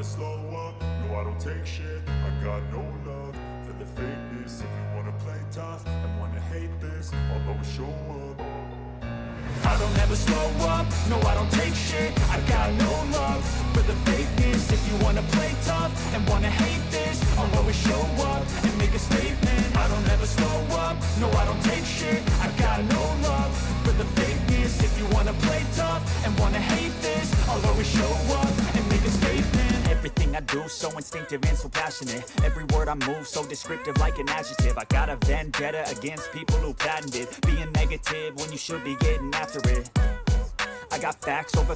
never slow up, no I don't take shit. I got no love for the fakeness. If you wanna play tough and wanna hate this, I'll always show up. I don't ever slow up, no I don't take shit. I got no love for the fakeness. If you wanna play tough and wanna hate this, I'll always show up and make a statement. I don't ever slow up, no I don't take shit. I got no love for the fakeness. If you wanna play tough and wanna hate this, I'll always show up and make a statement. Everything I do so instinctive and so passionate. Every word I move so descriptive like an adjective. I got a vendetta against people who patented being negative when you should be getting after it. I got facts over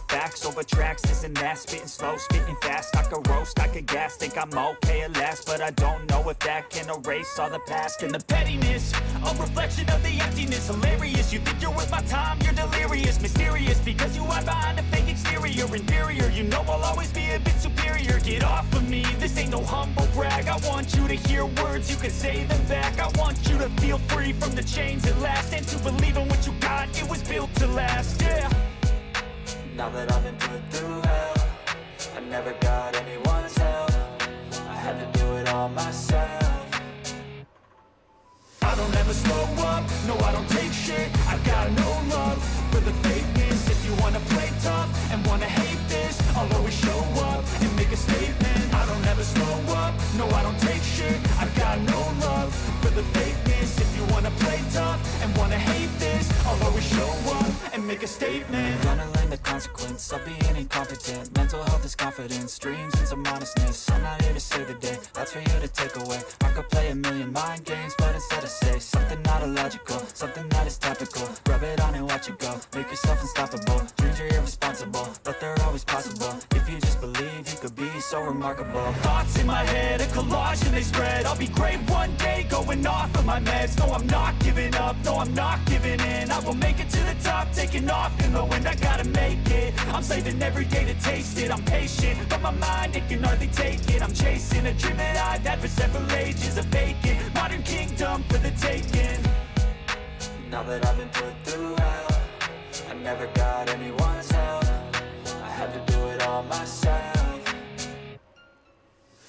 tracks, this and that. Spitting slow, spitting fast. I could roast, I could gas. Think I'm okay at last, but I don't know if that can erase all the past. And the pettiness, a reflection of the emptiness. Hilarious, you think you're worth my time, you're delirious. Mysterious, because you hide behind a fake exterior. Inferior, you know I'll always be a bit superior. Get off of me, this ain't no humble brag. I want you to hear words, you can say them back. I want you to feel free from the chains at last, and to believe in what you got, it was built to last, yeah. Now that I've been put through hell, I never got anyone's help. I had to do it all myself. I don't ever slow up, no I don't take shit. I got no love for the fakeness. If you wanna play tough and wanna hate this, I'll always show up and make a statement. I don't ever slow up, no I don't take shit. I got no love for the fakeness. If you wanna play tough and wanna hate this, I'll always show up and make a statement. Gonna learn the consequence of being incompetent. Mental health is confidence, dreams and some honestness. I'm not here to save the day, that's for you to take away. I could play a million mind games, but instead I say something not illogical, something that is topical. Rub it on and watch it go, make yourself unstoppable. Dreams are irresponsible, but they're always possible. If you just believe, you could be so remarkable. Thoughts in my head, a collage and they spread. I'll be great one day, going off of my meds. No, I'm not giving up, no, I'm not giving in. I will make it to the top, taking off in the wind. I gotta make it, I'm saving every day to taste it. I'm patient, but my mind, it can hardly take it. I'm chasing a dream that I've had for several ages. A vacant, modern kingdom for the taking. Now that I've been put through hell, I never got anyone's help. I had to do it all myself.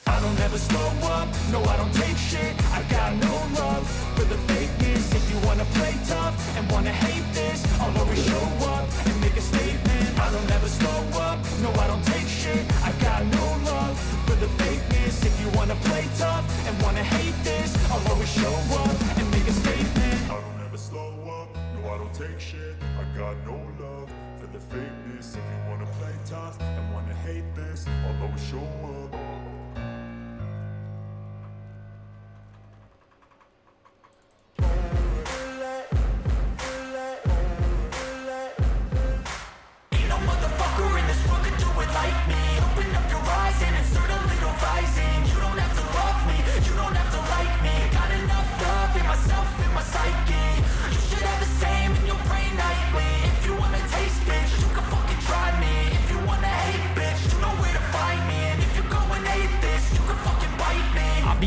I don't ever slow up, no I don't take shit. I got no love for the fakeness. If you wanna play tough and wanna hate this, I'll always show up and make a statement. I don't ever slow up, no I don't take shit. I got no love for the fakeness. If you wanna play tough and wanna hate this, I'll always show up and make a statement. I don't ever slow up, no I don't take shit. I got no love for the fakeness. If you wanna play tough and wanna hate this, I'll always show up.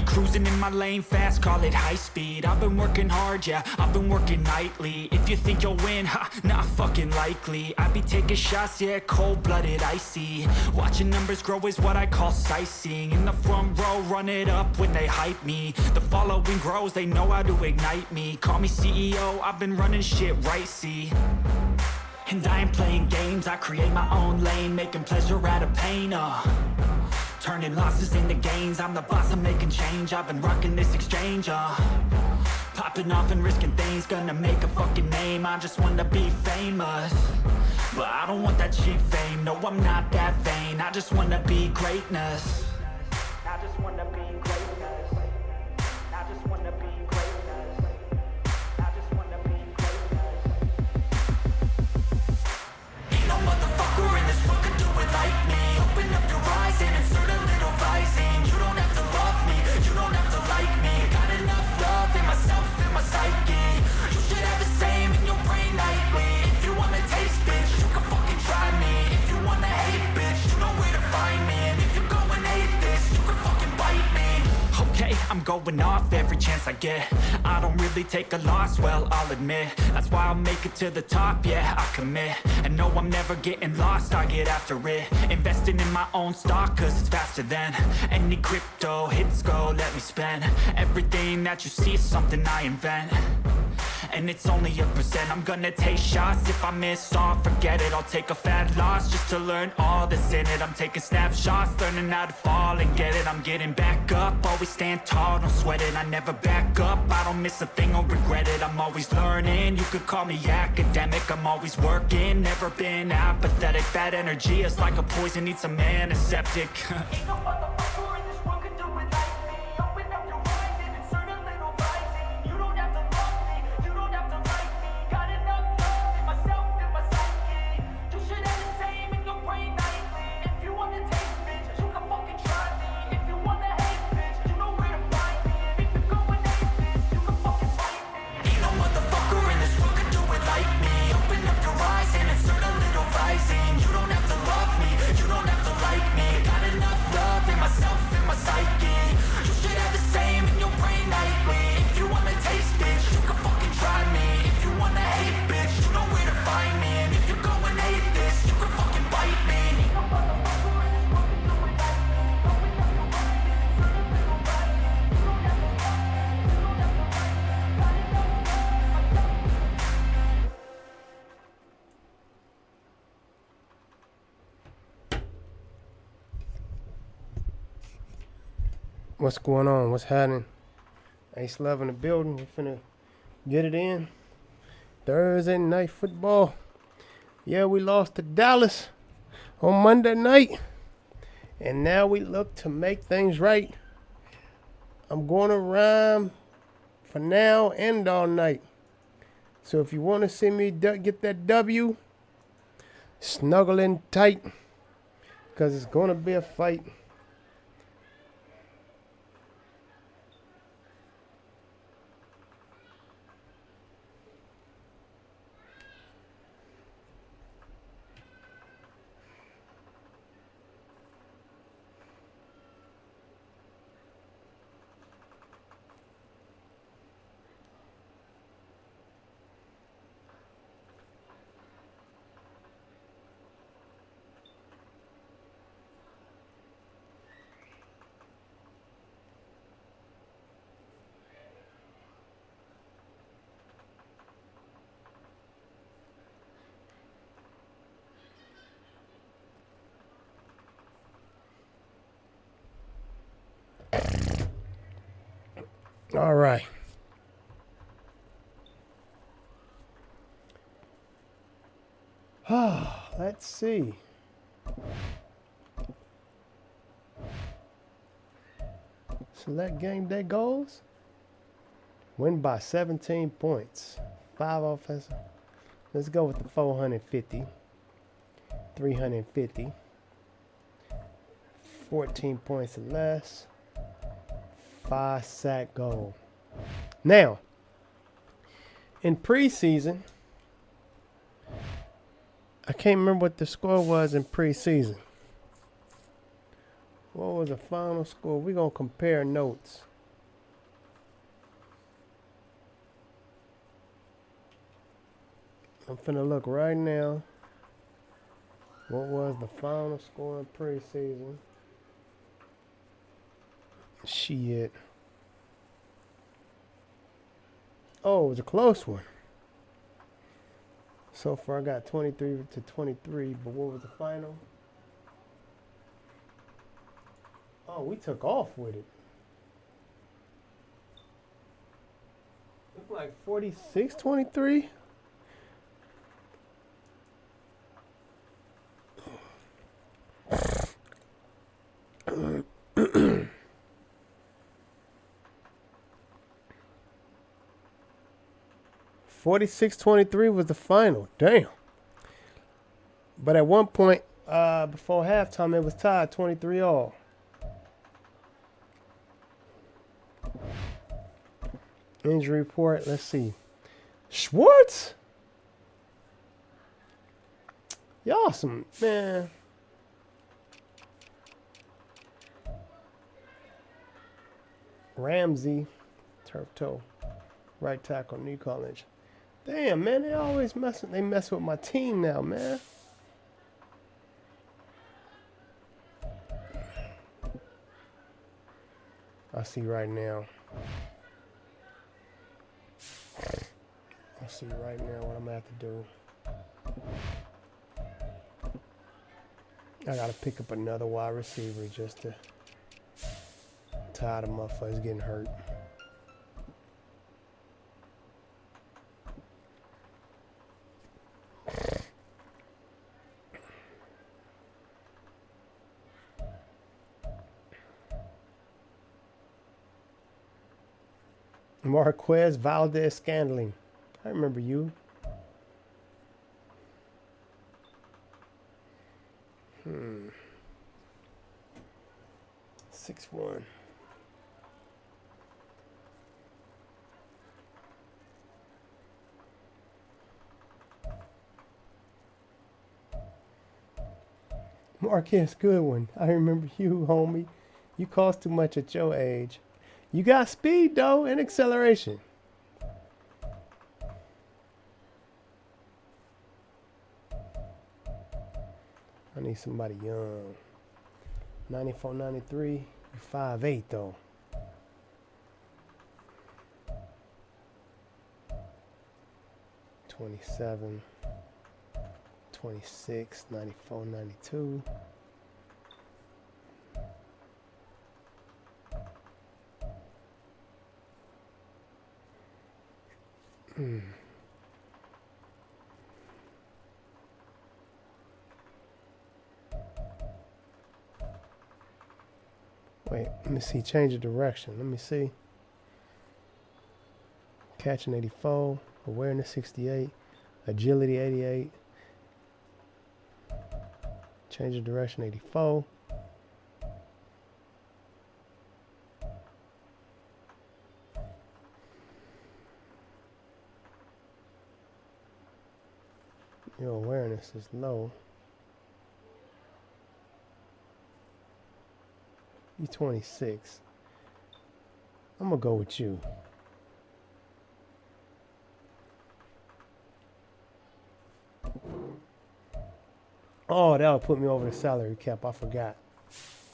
Cruising in my lane fast, call it high speed. I've been working hard, yeah, I've been working nightly. If you think you'll win, ha, not fucking likely. I be taking shots, yeah, cold-blooded, icy. Watching numbers grow is what I call sightseeing. In the front row, run it up when they hype me. The following grows, they know how to ignite me. Call me CEO, I've been running shit right, see. And I ain't playing games, I create my own lane, making pleasure out of pain, turning losses into gains, I'm the boss, I'm making change. I've been rocking this exchange, popping off and risking things, gonna make a fucking name. I just wanna be famous, but I don't want that cheap fame. No, I'm not that vain, I just wanna be greatness. I just wanna be greatness. I just wanna be greatness. I just wanna be greatness. Ain't no motherfucker in this world could do it like me. Open up your eyes and insert a little rising. You don't have to love me, you don't have to like me. Got enough love in myself, in my psyche. You should have the same in your brain nightly. If you wanna taste, bitch, you can fucking try me. If you wanna hate, bitch, you know where to find me. And if you're going hate, I'm going off every chance I get. I don't really take a loss, well, I'll admit. That's why I'll make it to the top, yeah, I commit. And no, I'm never getting lost, I get after it. Investing in my own stock, cause it's faster than any crypto hits go, let me spend. Everything that you see is something I invent. And it's only a percent. I'm gonna take shots. If I miss all, forget it. I'll take a fat loss just to learn all that's in it. I'm taking snapshots, learning how to fall and get it. I'm getting back up, always stand tall, don't sweat it. I never back up, I don't miss a thing or regret it. I'm always learning, you could call me academic. I'm always working, never been apathetic. That energy is like a poison, needs some antiseptic. Ain't no motherfucker in this world could do it like me. Open up your eyes and insert a little rising. You don't have to love me, you don't have to like me. Got enough love in myself and my psyche. You should have the same in your brain nightly. If you wanna taste, bitch, you can fucking try me. If you wanna hate, bitch, you know where to find me. And if you're going hate, bitch, you can fucking fight me. Ain't no motherfucker in this world could do it like me. Open up your eyes and insert a little rising. You don't have to love me, you don't have to like me. Got enough love in myself and my psyche. You should have the same in your brain nightly. If you wanna taste, bitch, you can fucking try me. If you wanna hate, bitch, you know where to find me. And if you're going hate this, you can fucking bite me. Ain't no motherfucker in this world can do it like me. Open up your eyes and insert a little rising. You don't have to love me, you don't have to like me. Got enough love in myself. What's going on? What's happening? Ace Love in the building. We're finna get it in. Thursday night football. Yeah, we lost to Dallas on Monday night. And now we look to make things right. I'm going to rhyme for now and all night. So if you want to see me get that W, snuggle in tight. Because it's going to be a fight. All right. Let's see. Select game day goals. Win by 17 points. 5 offensive. Let's go with the 450. 350. 14 points or less. 5 sack goal. Now, in preseason, I can't remember what the score was in preseason. What was the final score? We're going to compare notes. I'm finna look right now. What was the final score in preseason? Shit. Oh, it was a close one. So far I got 23-23, but what was the final? Oh, we took off with it. Looked like 46-23. $46-23 was the final. Damn. But at one point, before halftime, it was tied 23 all. Injury report. Let's see. Schwartz? Y'all some, man. Ramsey, turf toe. Right tackle, knee college. Damn, man, they always mess with my team now, man. I see right now. I see right now what I'm gonna have to do. I gotta pick up another wide receiver just to tie the motherfuckers getting hurt. Marquez Valdez-Scantling. I remember you. 6'1". Marquez Goodwin. I remember you, homie. You cost too much at your age. You got speed, though, and acceleration. I need somebody young. 94, 93. You 5'8", though. '27, 26, 94, 92. Wait, let me see. Change of direction. Let me see. Catching 84. Awareness 68. Agility 88. Change of direction 84. Your awareness is low. You 26. I'm gonna go with you. Oh, that would put me over the salary cap. I forgot.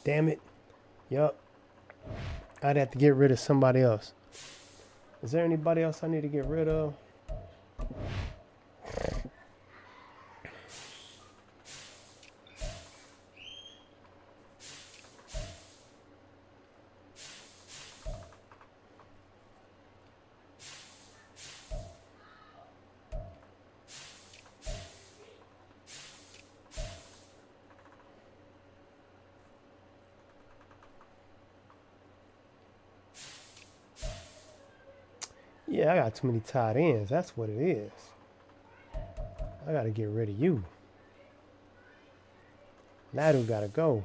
Damn it. Yup. I'd have to get rid of somebody else. Is there anybody else I need to get rid of? Yeah, I got too many tight ends. That's what it is. I got to get rid of you. Ladu got to go.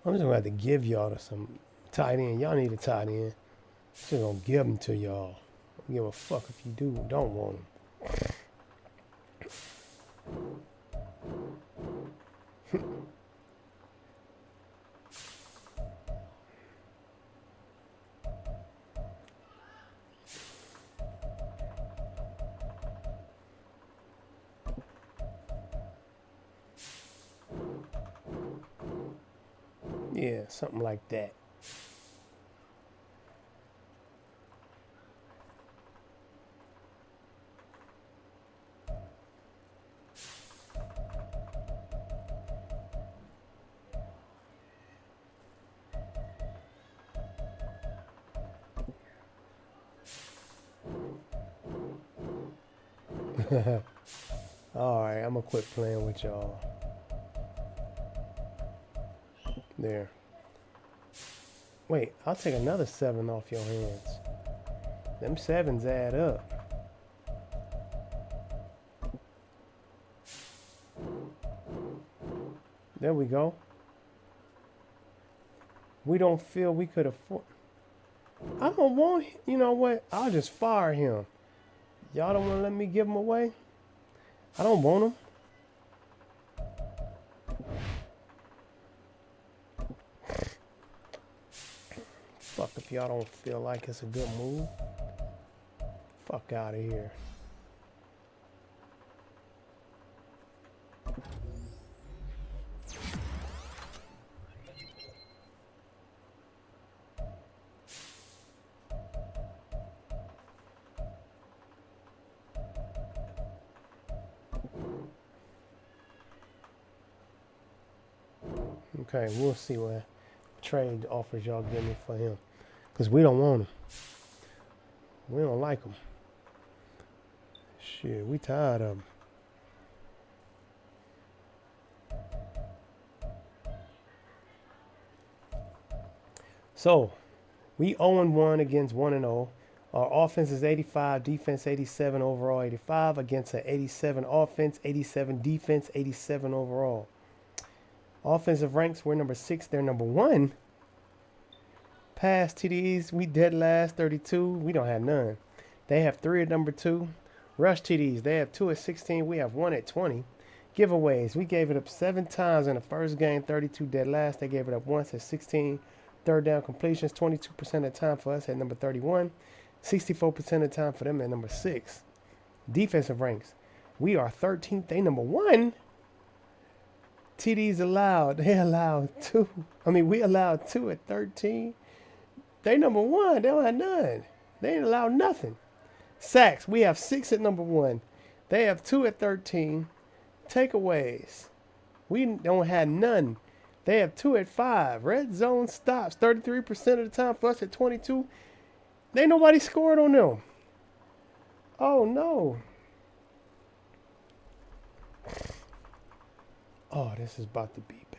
I'm just gonna have to give y'all to some tight end. Y'all need a tight end. Just gonna give them to y'all. I don't give a fuck if you do or don't want them. Yeah, something like that. All right, I'm gonna quit playing with y'all. There. Wait, I'll take another 7 off your hands. Them 7s add up. There we go. We don't feel we could afford. I don't want, you know what? I'll just fire him. Y'all don't want to let me give him away? I don't want him. Fuck if y'all don't feel like it's a good move. Fuck out of here. Okay, we'll see what trade offers y'all give me for him. Because we don't want him. We don't like him. Shit, we tired of him. So, we 0-1 against 1-0. Our offense is 85, defense 87, overall 85 against an 87 offense, 87 defense, 87 overall. Offensive ranks, we're number 6, they're number 1. Pass TDs, we dead last, 32. We don't have none. They have 3 at number 2. Rush TDs, they have 2 at 16. We have 1 at 20. Giveaways, we gave it up 7 times in the first game, 32 dead last. They gave it up once at 16. Third down completions, 22% of the time for us at number 31. 64% of the time for them at number 6. Defensive ranks, we are 13th. They number 1. TDs allowed, they allowed 2. We allowed 2 at 13. They number 1. They don't have none. They ain't allowed nothing. Sacks, we have 6 at number 1. They have 2 at 13. Takeaways, we don't have none. They have 2 at 5. Red zone stops, 33% of the time for us at 22. Ain't nobody scored on them. Oh, no. Oh, this is about to be bad.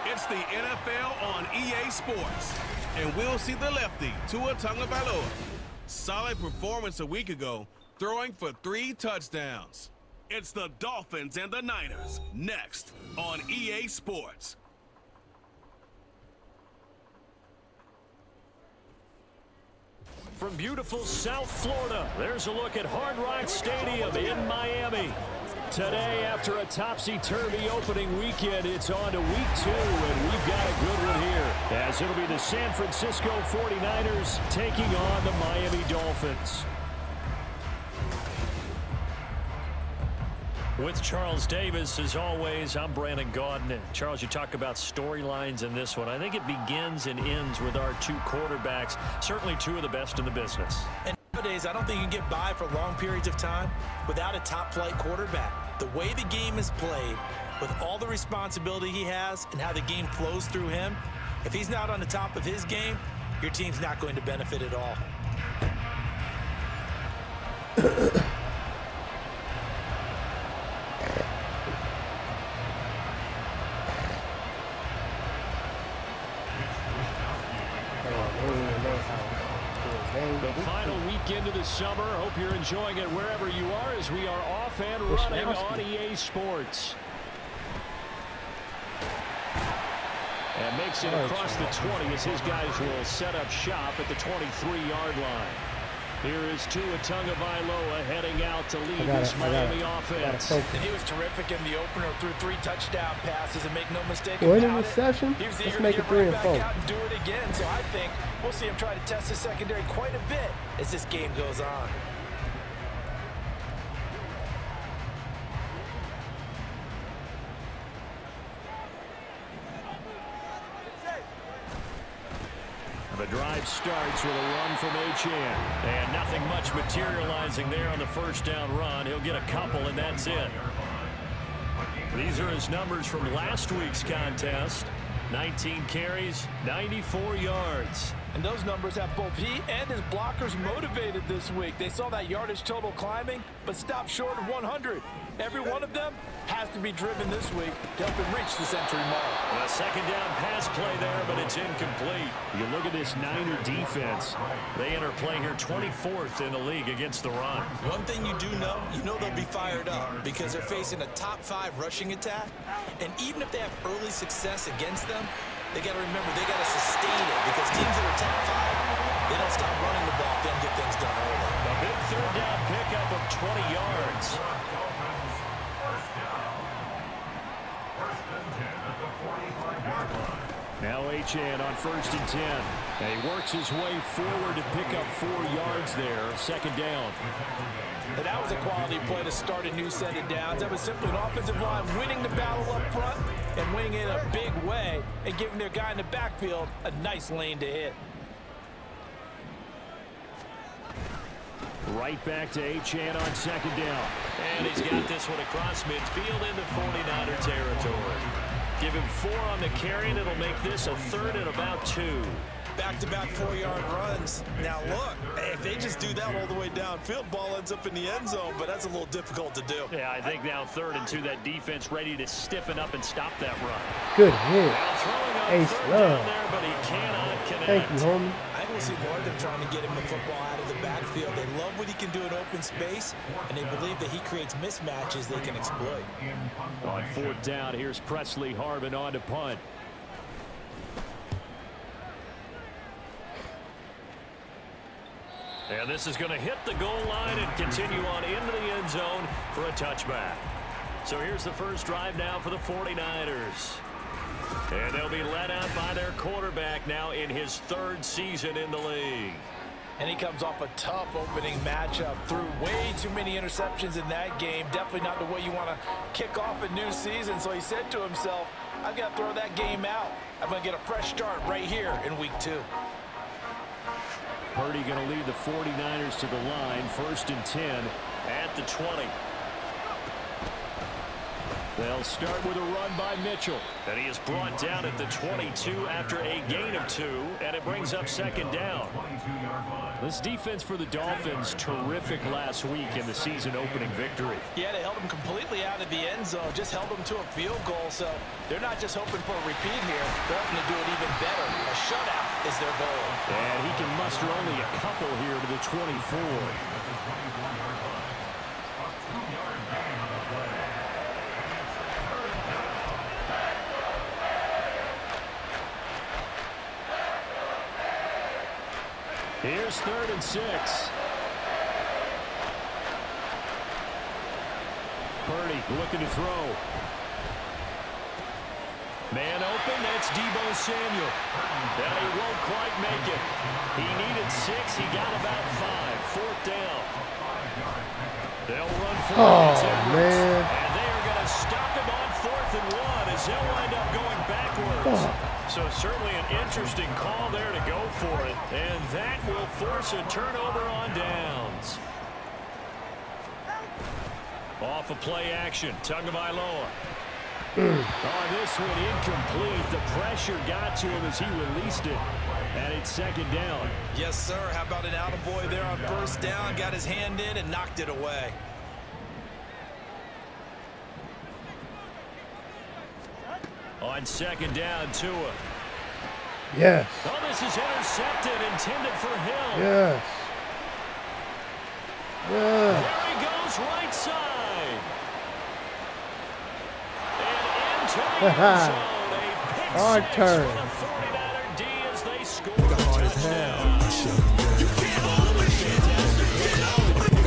It's the NFL on EA Sports, and we'll see the lefty, Tua Tagovailoa. Solid performance a week ago, throwing for 3 touchdowns. It's the Dolphins and the Niners, next on EA Sports. From beautiful South Florida, there's a look at Hard Rock Stadium in Miami. Today, after a topsy-turvy opening weekend, it's on to week 2, and we've got a good one here, as it'll be the San Francisco 49ers taking on the Miami Dolphins. With Charles Davis, as always, I'm Brandon Gaudin. Charles, you talk about storylines in this one. I think it begins and ends with our two quarterbacks, certainly two of the best in the business. And nowadays, I don't think you can get by for long periods of time without a top-flight quarterback. The way the game is played, with all the responsibility he has and how the game flows through him, if he's not on the top of his game, your team's not going to benefit at all. The final weekend of the summer. Hope you're enjoying it wherever you are as we are off and running on EA Sports. And makes it across the 20 as his guys will set up shop at the 23-yard line. Here is Tua Tagovailoa heading out to lead this Miami offense. And he was terrific in the opener, threw 3 touchdown passes, and make no mistake One about interception. He was Let's eager make to it get 3 right and back 4. out and do it again. So I think we'll see him try to test his secondary quite a bit as this game goes on. The drive starts with a run from H.N. And nothing much materializing there on the first down run. He'll get a couple, and that's it. These are his numbers from last week's contest. 19 carries, 94 yards. And those numbers have both he and his blockers motivated this week. They saw that yardage total climbing, but stopped short of 100. Every one of them has to be driven this week to help him reach the century mark. A second down pass play there, but it's incomplete. You look at this Niner defense. They enter play here 24th in the league against the run. One thing you do know, they'll be fired up because they're facing a top 5 rushing attack. And even if they have early success against them, they got to remember they got to sustain it because teams that are top 5, they don't stop running the ball, they don't get things done early. A big third down pickup of 20 yards. Now H.N. on 1st and 10. And he works his way forward to pick up 4 yards there. Second down. And that was a quality play to start a new set of downs. That was simply an offensive line winning the battle up front and winning it in a big way and giving their guy in the backfield a nice lane to hit. Right back to H.N. on second down. And he's got this one across midfield into 49er territory. Give him 4 on the carry, and it'll make this a 3rd and about 2. Back-to-back 4-yard runs. Now look, if they just do that all the way downfield, ball ends up in the end zone, but that's a little difficult to do. Yeah, I think now 3rd and 2, that defense ready to stiffen up and stop that run. Good hit. Now throwing on Ace 3rd love. down there, but he cannot connect. Thank you, homie. I think we'll see more of them trying to get him the football out of the backfield. They love what he can do in open space, and they believe that he creates mismatches they can exploit. On 4th down, here's Presley Harvin on to punt. And this is going to hit the goal line and continue on into the end zone for a touchback. So here's the first drive now for the 49ers. And they'll be led out by their quarterback now in his 3rd season in the league. And he comes off a tough opening matchup. Threw way too many interceptions in that game. Definitely not the way you want to kick off a new season. So he said to himself, I've got to throw that game out. I'm going to get a fresh start right here in week 2. Purdy going to lead the 49ers to the line. 1st and 10 at the 20. They'll start with a run by Mitchell. And he is brought down at the 22 after a gain of 2. And it brings up 2nd down. This defense for the Dolphins, terrific last week in the season-opening victory. Yeah, they held him completely out of the end zone. Just held him to a field goal. So they're not just hoping for a repeat here. They're hoping to do it even better. A shutout is their goal. And he can muster only a couple here to the 24. Here's 3rd and 6. Purdy looking to throw. Man open, that's Deebo Samuel. And he won't quite make it. He needed 6, he got about 5. 4th down. They'll run for it. Man. And as they'll wind up going backwards. So certainly an interesting call there to go for it. And that will force a turnover on downs. Off of play action, Tagovailoa. On this one, incomplete. The pressure got to him as he released it. And it's second down. Yes, sir. How about an attaboy there on first down? Got his hand in and knocked it away. On second down, Tua. Yes. Oh, this is intercepted, intended for Hill. Yes. Yes. There he goes, right side. And into the end zone. A pick Hard six turn. for the 49er D as they score a touchdown.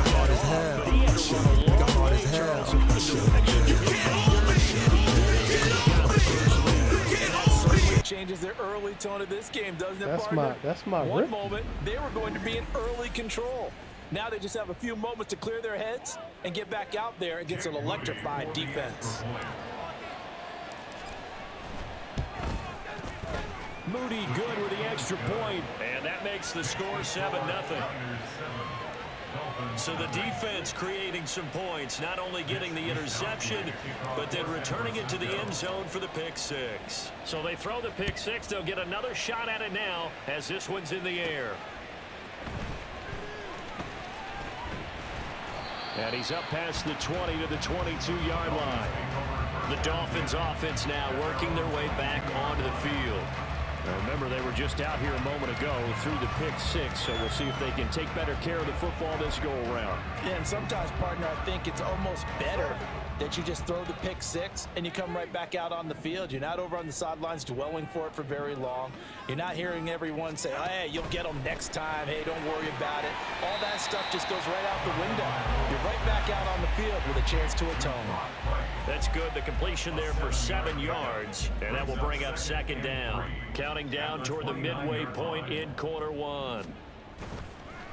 But he had to run a long way, Charles. Changes their early tone of this game, doesn't it, That's partner? my One rip. moment, they were going to be in early control. Now they just have a few moments to clear their heads and get back out there against an electrified defense. Moody good with the extra point, and that makes the score 7-0. So the defense creating some points, not only getting the interception, but then returning it to the end zone for the pick six. So they throw the pick six. They'll get another shot at it now as this one's in the air. And he's up past the 20 to the 22-yard line. The Dolphins offense now working their way back onto the field. Now remember, they were just out here a moment ago through the pick six, so we'll see if they can take better care of the football this go-around. Yeah, and sometimes, partner, I think it's almost better that you just throw the pick six and you come right back out on the field. You're not over on the sidelines dwelling for it for very long. You're not hearing everyone say, oh, hey, you'll get them next time. Hey, don't worry about it. All that stuff just goes right out the window. You're right back out on the field with a chance to atone. That's good. The completion there for 7 yards, and that will bring up second down. Counting down toward the midway point in quarter one.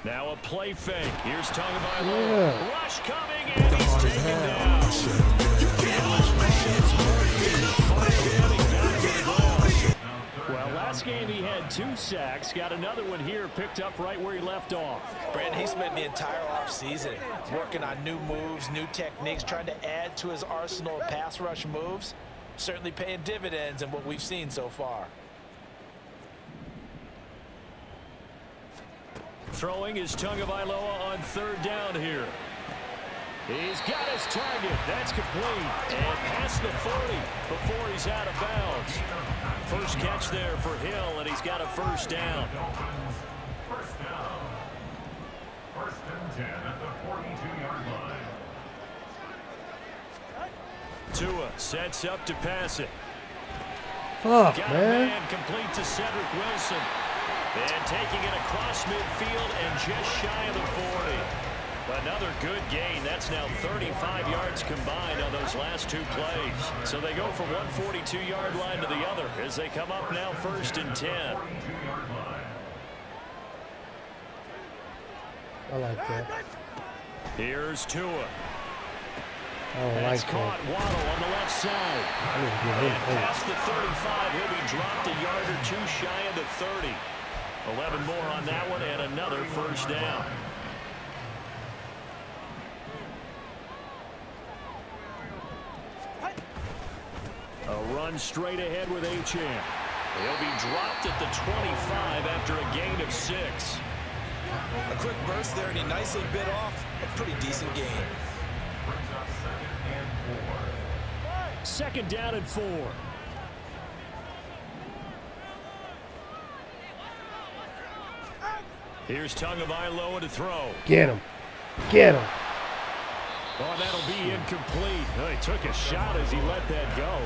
Now a play fake. Here's Tagovailoa. Rush coming, and he's taken down. Well, last game he had 2 sacks. Got another one here, picked up right where he left off. Brandon, he spent the entire offseason working on new moves, new techniques, trying to add to his arsenal of pass rush moves. Certainly paying dividends in what we've seen so far. Throwing is Tagovailoa on third down here. He's got his target. That's complete. And past the 40 before he's out of bounds. First catch there for Hill, and he's got a first down. First down. First and 10 at the 42-yard line. Tua sets up to pass it. Fuck, Got a man. man complete to Cedric Wilson. And taking it across midfield and just shy of the 40. Another good gain. That's now 35 yards combined on those last 2 plays. So they go from one 42-yard line to the other as they come up now first and 10. I like that. Here's Tua. I don't That's like caught. that. Waddle on the left side. I need to get And him. past the 35, he'll be dropped a yard or 2 shy of the 30. 11 more on that one and another first down. A run straight ahead with Achane. He'll be dropped at the 25 after a gain of 6. A quick burst there, and he nicely bit off a pretty decent gain. Second down and 4. Here's Tagovailoa to throw. Get him. Get him. Oh, that'll be incomplete. Oh, he took a shot as he let that go.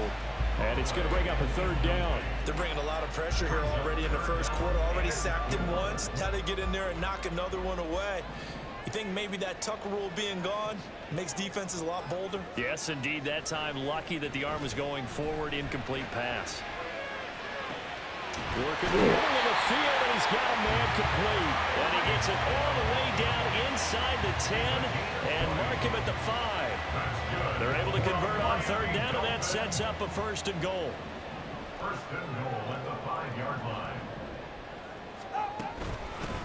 And it's going to bring up a third down. They're bringing a lot of pressure here already in the first quarter. Already sacked him once. Now they get in there and knock another one away. You think maybe that Tucker rule being gone makes defenses a lot bolder? Yes, indeed. That time, lucky that the arm was going forward. Incomplete pass. Working the middle of the field, and he's got a man complete. And he gets it all the way down inside the 10 and mark him at the 5. They're able to convert on third down, and that sets up a 1st and goal. First and goal at the 5-yard line.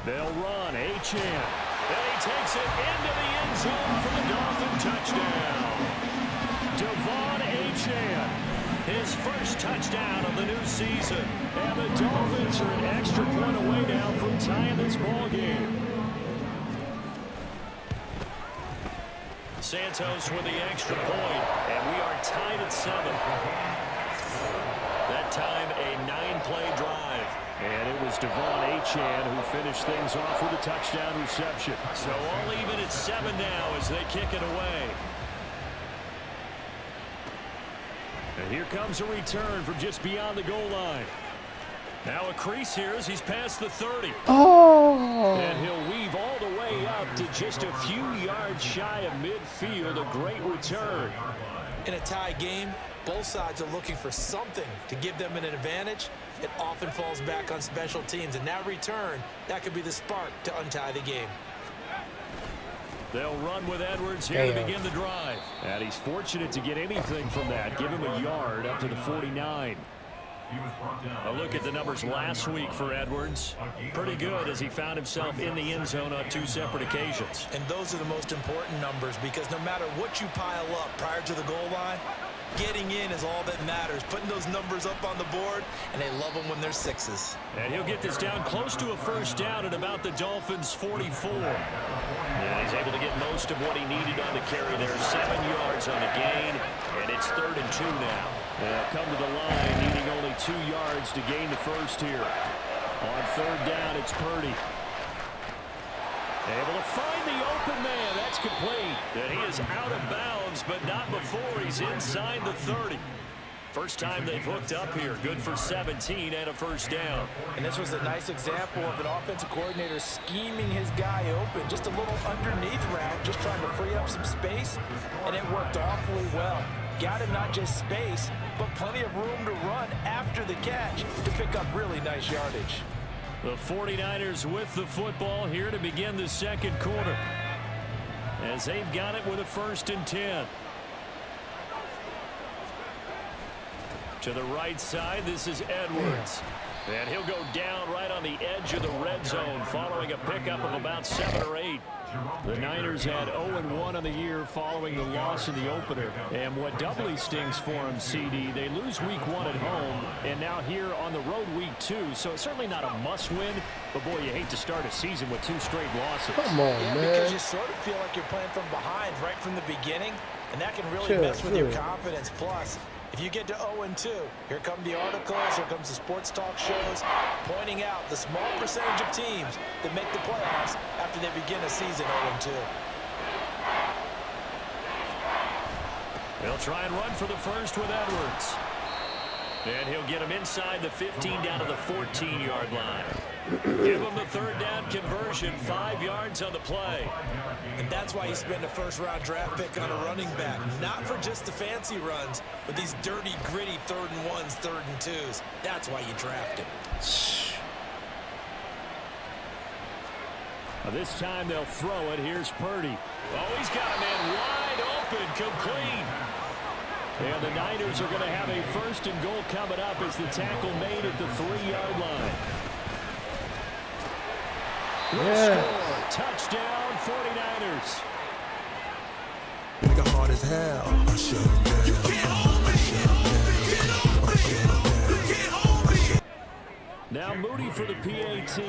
They'll run. Achane. And he takes it into the end zone for the Dolphin touchdown. Devon Achane, his first touchdown of the new season. And the Dolphins are an extra point away now from tying this ball game. Santos with the extra point, and we are tied at 7. That time, a 9-play drive. And it was Devon Achane who finished things off with a touchdown reception. So all even at 7 now as they kick it away. And here comes a return from just beyond the goal line. Now a crease here as he's past the 30. Oh! And he'll weave all the way up to just a few yards shy of midfield. A great return. In a tie game, both sides are looking for something to give them an advantage. It often falls back on special teams, and that return, that could be the spark to untie the game. They'll run with Edwards here to begin the drive. And he's fortunate to get anything from that. Give him a yard up to the 49. A look at the numbers last week for Edwards. Pretty good as he found himself in the end zone on 2 separate occasions. And those are the most important numbers because no matter what you pile up prior to the goal line, getting in is all that matters. Putting those numbers up on the board, and they love them when they're 6s. And he'll get this down close to a 1st down at about the Dolphins' 44. And he's able to get most of what he needed on the carry there. 7 yards on the gain, and it's 3rd and 2 now. They'll come to the line, needing only 2 yards to gain the 1st here. On 3rd down, it's Purdy. Able to find the open man. That's complete. And he is out of bounds, but not before he's inside the 30. First time they've hooked up here. Good for 17 and a 1st down. And this was a nice example of an offensive coordinator scheming his guy open. Just a little underneath route, just trying to free up some space, and it worked awfully well. Got him not just space, but plenty of room to run after the catch to pick up really nice yardage. The 49ers with the football here to begin the 2nd quarter. As they've got it with a 1st and 10. To the right side, this is Edwards. And he'll go down right on the edge of the red zone following a pickup of about 7 or 8. The Niners had 0-1 on the year following the loss in the opener. And what doubly stings for them, CD, they lose week 1 at home, and now here on the road week 2. So it's certainly not a must-win, but boy, you hate to start a season with 2 straight losses. Come on, yeah, man. Because you sort of feel like you're playing from behind right from the beginning, and that can really mess with your confidence. Plus, if you get to 0-2, here come the articles, here comes the sports talk shows, pointing out the small percentage of teams that make the playoffs after they begin a season 0-2. They'll try and run for the 1st with Edwards. And he'll get him inside the 15 down to the 14-yard line. Give him the 3rd down conversion, 5 yards on the play. And that's why you spend a 1st-round draft pick on a running back. Not for just the fancy runs, but these dirty, gritty 3rd and 1s, 3rd and 2s. That's why you draft him. This time they'll throw it. Here's Purdy. Oh, he's got a man wide open, complete. And the Niners are going to have a 1st and goal coming up as the tackle made at the 3-yard line. Score. Touchdown, 49ers. Nigga hard as hell. I shut him down. You can't hold me. You can't hold me. Now Moody for the PAT.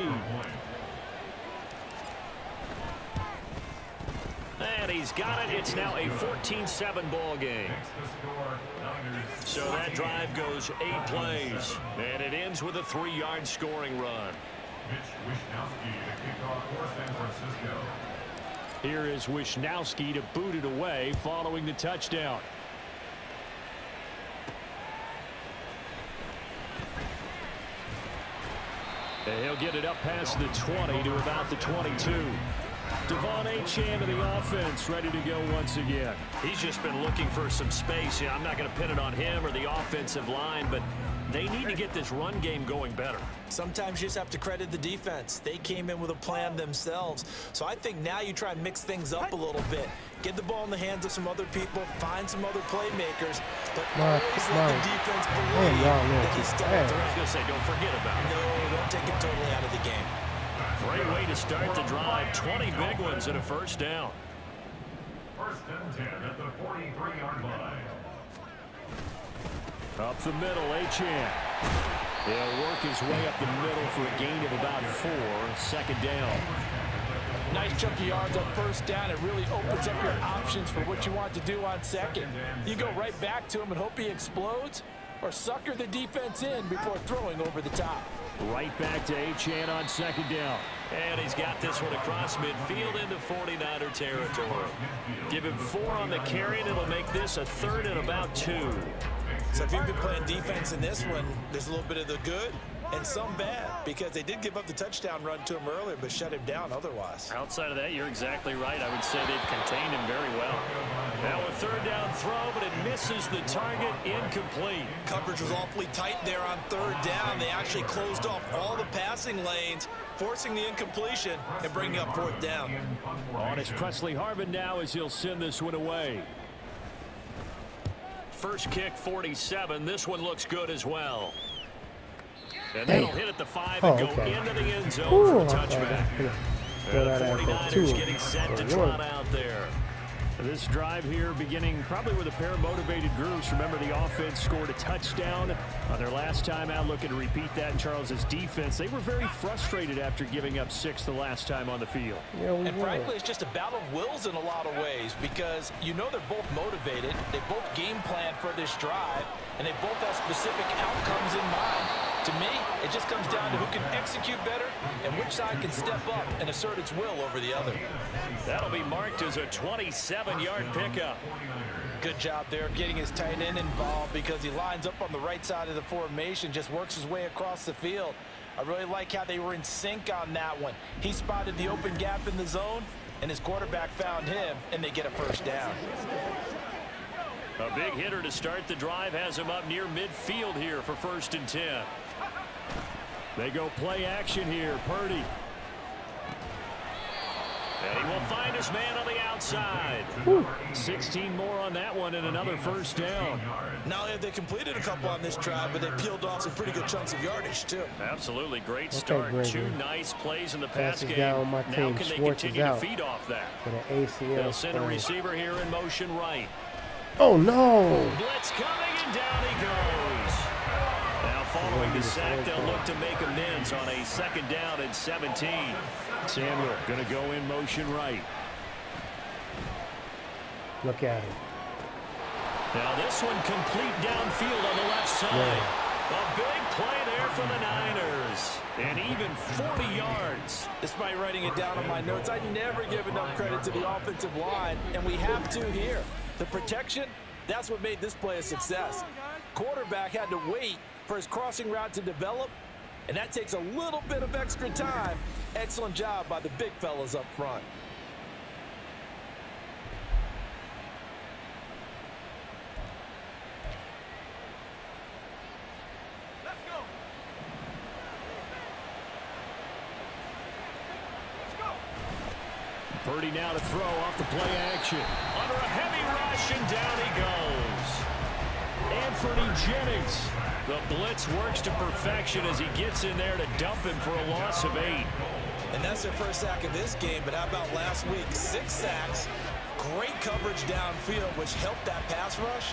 And he's got it. It's now a 14-7 ball game. So that drive goes 8 plays. And it ends with a 3-yard scoring run. Here is Wishnowski to boot it away following the touchdown. And he'll get it up past the 20 to about the 22. Devon Achane of the offense ready to go once again. He's just been looking for some space. I'm not going to pin it on him or the offensive line, but they need to get this run game going better. Sometimes you just have to credit the defense. They came in with a plan themselves. So I think now you try and mix things up a little bit. Get the ball in the hands of some other people, find some other playmakers, but always let the defense believe that he's still I was going to say, don't forget about it. No, don't take him totally out of the game. Great way to start the drive. 20 big ones and a first down. First and 10 at the 43-yard line. Up the middle, Achane. He'll work his way up the middle for a gain of about 4. Second down. Nice chunk of yards on first down. It really opens up your options for what you want to do on second. You go right back to him and hope he explodes, or sucker the defense in before throwing over the top. Right back to Achane on second down. And he's got this one across midfield into 49er territory. Give him 4 on the carry, and it'll make this a 3rd and about 2. So if you've been playing defense in this one, there's a little bit of the good and some bad, because they did give up the touchdown run to him earlier, but shut him down otherwise. Outside of that, you're exactly right. I would say they've contained him very well. Now a 3rd down throw, but it misses the target, incomplete. Coverage was awfully tight there on 3rd down. They actually closed off all the passing lanes, forcing the incompletion and bringing up 4th down. On is Presley Harvin now as he'll send this one away. First kick, 47. This one looks good as well. And that'll hit at the 5 and go into the end zone for a touchback. And the 49ers getting set to trot out there. This drive here beginning probably with a pair of motivated groups. Remember, the offense scored a touchdown on their last time out, looking to repeat that in Charles's defense. They were very frustrated after giving up 6 the last time on the field. Yeah, and frankly, it's just a battle of wills in a lot of ways, because you know they're both motivated, they both game plan for this drive, and they both have specific outcomes in mind. To me, it just comes down to who can execute better and which side can step up and assert its will over the other. That'll be marked as a 27-yard pickup. Good job there of getting his tight end involved, because he lines up on the right side of the formation, just works his way across the field. I really like how they were in sync on that one. He spotted the open gap in the zone, and his quarterback found him, and they get a first down. A big hitter to start the drive has him up near midfield here for 1st and 10. They go play action here. Purdy. And he will find his man on the outside. 16 more on that one and another first down. Not only have they completed a couple on this drive, but they peeled off some pretty good chunks of yardage, too. Absolutely. Great start. Great, 2 nice plays in the pass game. Down my now team. can they Schwartz continue to feed off that? They'll send a receiver here in motion right. Oh, no. Blitz coming, and down he goes. Now following the sack, they'll look to make amends on a 2nd down and 17. Samuel going to go in motion right. Look at him. Now this one complete downfield on the left side. Yeah. A big play there for the Niners. And even 40 yards. Despite writing it down on my notes, I never give enough credit to the offensive line, and we have to here. The protection, that's what made this play a success. Quarterback had to wait for his crossing route to develop, and that takes a little bit of extra time. Excellent job by the big fellas up front. Let's go. Purdy now to throw off the play action. Under a heavy rush, and down he goes. Anthony Jennings. The blitz works to perfection as he gets in there to dump him for a loss of 8. And that's their first sack of this game, but how about last week? 6 sacks, great coverage downfield, which helped that pass rush.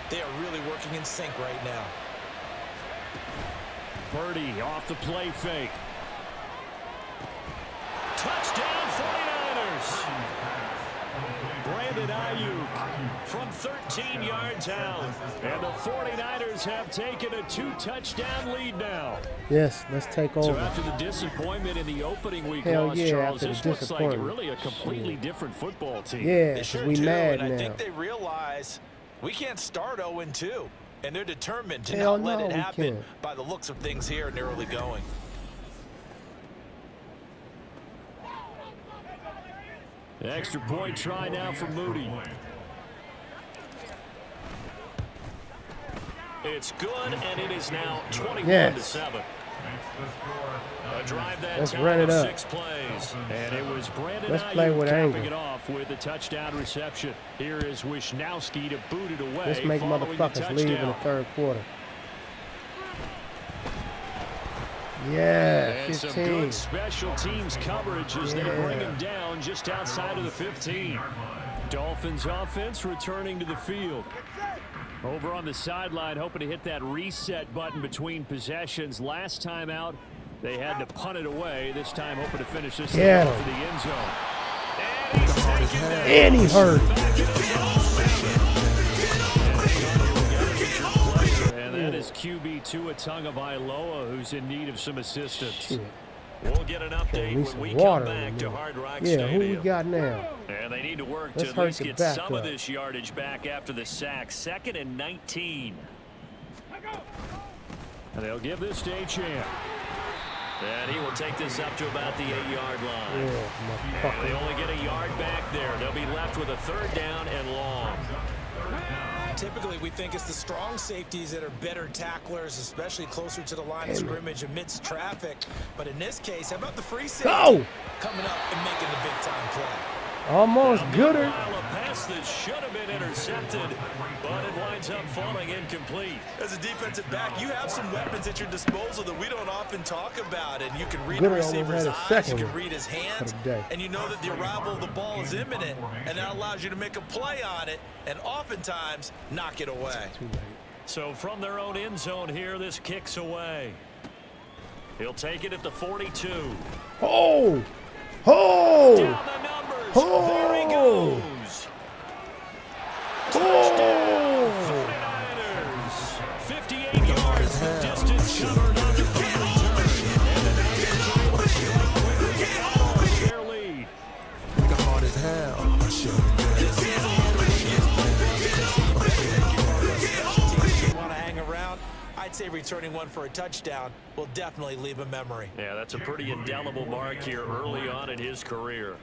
They are really working in sync right now. Purdy off the play fake. Touchdown 49ers. Brandon Ayuk from 13 yards out. And the 49ers have taken a 2-touchdown lead now. Yes, let's take over. So after the disappointment in the opening week loss, yeah, Charles, this looks like really a completely different football team. Yeah, they sure we do, mad and now. I think they realize we can't start 0-2. And they're determined to Hell not let no, it we happen can't. by the looks of things here in the early going. The extra point try now for Moody. It's good, and it is now 21-7. Makes the score. A drive that Let's time run it of up. 6 plays. And it was Brandon Let's play Ayuk with capping anger. it off with a touchdown reception. Here is Wisnowski to boot it away. Let's make following the motherfuckers leave in the touchdown. third quarter. Yeah, And some 15. good special teams coverage as they bring him down just outside of the 15. Dolphins offense returning to the field. Over on the sideline, hoping to hit that reset button between possessions. Last time out, they had to punt it away. This time, hoping to finish this thing Yeah. off for the end zone. And he's taken down. And he hurt. And that is QB Tua Tagovailoa, who's in need of some assistance. Shit. We'll get an update need when some we water come in a back to minute. Hard Rock Yeah, Stadium. who we got now? And they need to work Let's to at least hurry get the back some of up. this yardage back after the sack. 2nd and 19. And they'll give this to Achane. And he will take this up to about the 8-yard line. Yeah, And they motherfucker. only get a yard back there. They'll be left with a 3rd down and long. Typically, we think it's the strong safeties that are better tacklers, especially closer to the line of Damn it. scrimmage amidst traffic. But in this case, how about the free safety Go! coming up and making the big-time play? Almost gooder. Meanwhile, a pass that should have been intercepted, but it winds up falling incomplete. As a defensive back, you have some weapons at your disposal that we don't often talk about, and you can read Gooder the almost receiver's had a eyes, second you can read his hands, for the day. and you know that the arrival of the ball is imminent, and that allows you to make a play on it, and oftentimes knock it away. Too late. So from their own end zone here, this kicks away. He'll take it at the 42. Oh! Oh! Down the numbers. Oh! There he goes. Oh! 49ers. 58 yards. The distance covered on the punt return. And the Niners are able to strike quickly with their lead. Nigga hard as hell. If you want to hang around, I'd say returning one for a touchdown will definitely leave a memory. Yeah, that's a pretty indelible mark here early on in his career.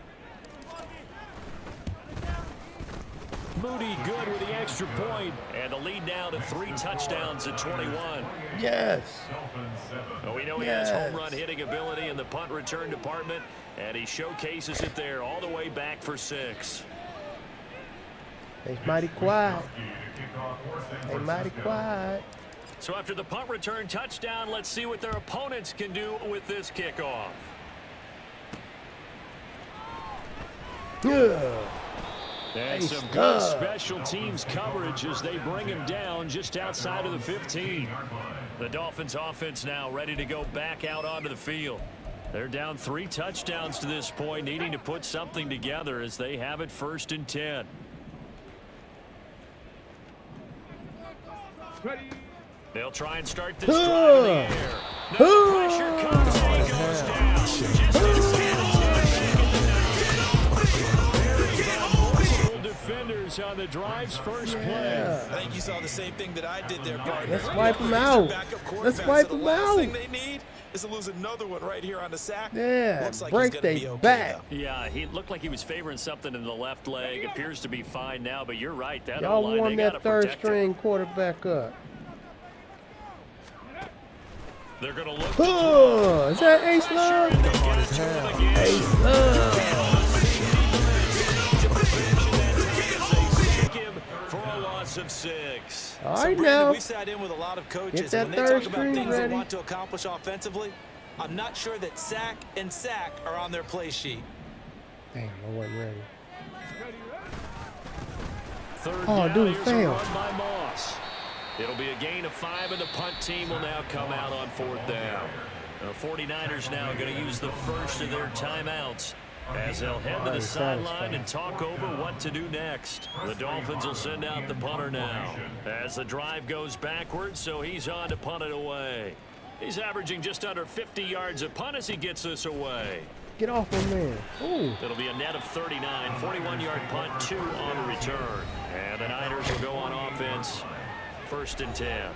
Moody good with the extra point, and the lead now to 3 touchdowns at 21. Yes. Well, we know he has home run hitting ability in the punt return department, and he showcases it there all the way back for 6. They mighty quiet. They mighty quiet. So after the punt return touchdown, let's see what their opponents can do with this kickoff. Yeah. And Nice some good job. special teams coverage as they bring him down just outside of the 15. The Dolphins offense now ready to go back out onto the field. They're down 3 touchdowns to this point, needing to put something together as they have it 1st and 10. They'll try and start this drive in the air. No pressure comes and he goes down. Just inside the 10, back in the 9. Defenders on the drive's first play. I think you saw the same thing that I did there, partner. Let's wipe him out. Let's wipe him The last out. thing they need is to lose another one right here on the sack. Yeah, Looks like break he's gonna they be okay, back. though. Yeah, he looked like he was favoring something in the left leg. Appears to be fine now, but you're right. That Y'all O-line, warm they gotta that third protect him. string quarterback up. They're going to look. Oh, is that Ace Love? Ace Love. For a loss of 6. All So, right Brandon, now. we sat in with a lot of coaches, Get that and when they third talk about string things they ready. want to accomplish offensively, I'm not sure that sack and sack are on their play sheet. Damn, I wasn't ready. Third Oh, down, dude, here's a failed. run by Moss. It'll be a gain of 5, and the punt team will now come out on 4th down. The 49ers now going to use the first of their timeouts as they'll head to the sideline and talk over what to do next. The Dolphins will send out the punter now as the drive goes backwards, so he's on to punt it away. He's averaging just under 50 yards a punt as he gets this away. Get off my man. Ooh. It'll be a net of 39, 41-yard punt, 2 on a return. And the Niners will go on offense, 1st and 10.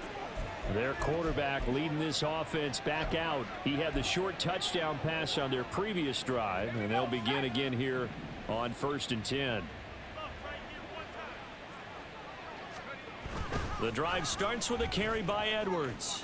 Their quarterback leading this offense back out. He had the short touchdown pass on their previous drive, and they'll begin again here on 1st and 10. The drive starts with a carry by Edwards.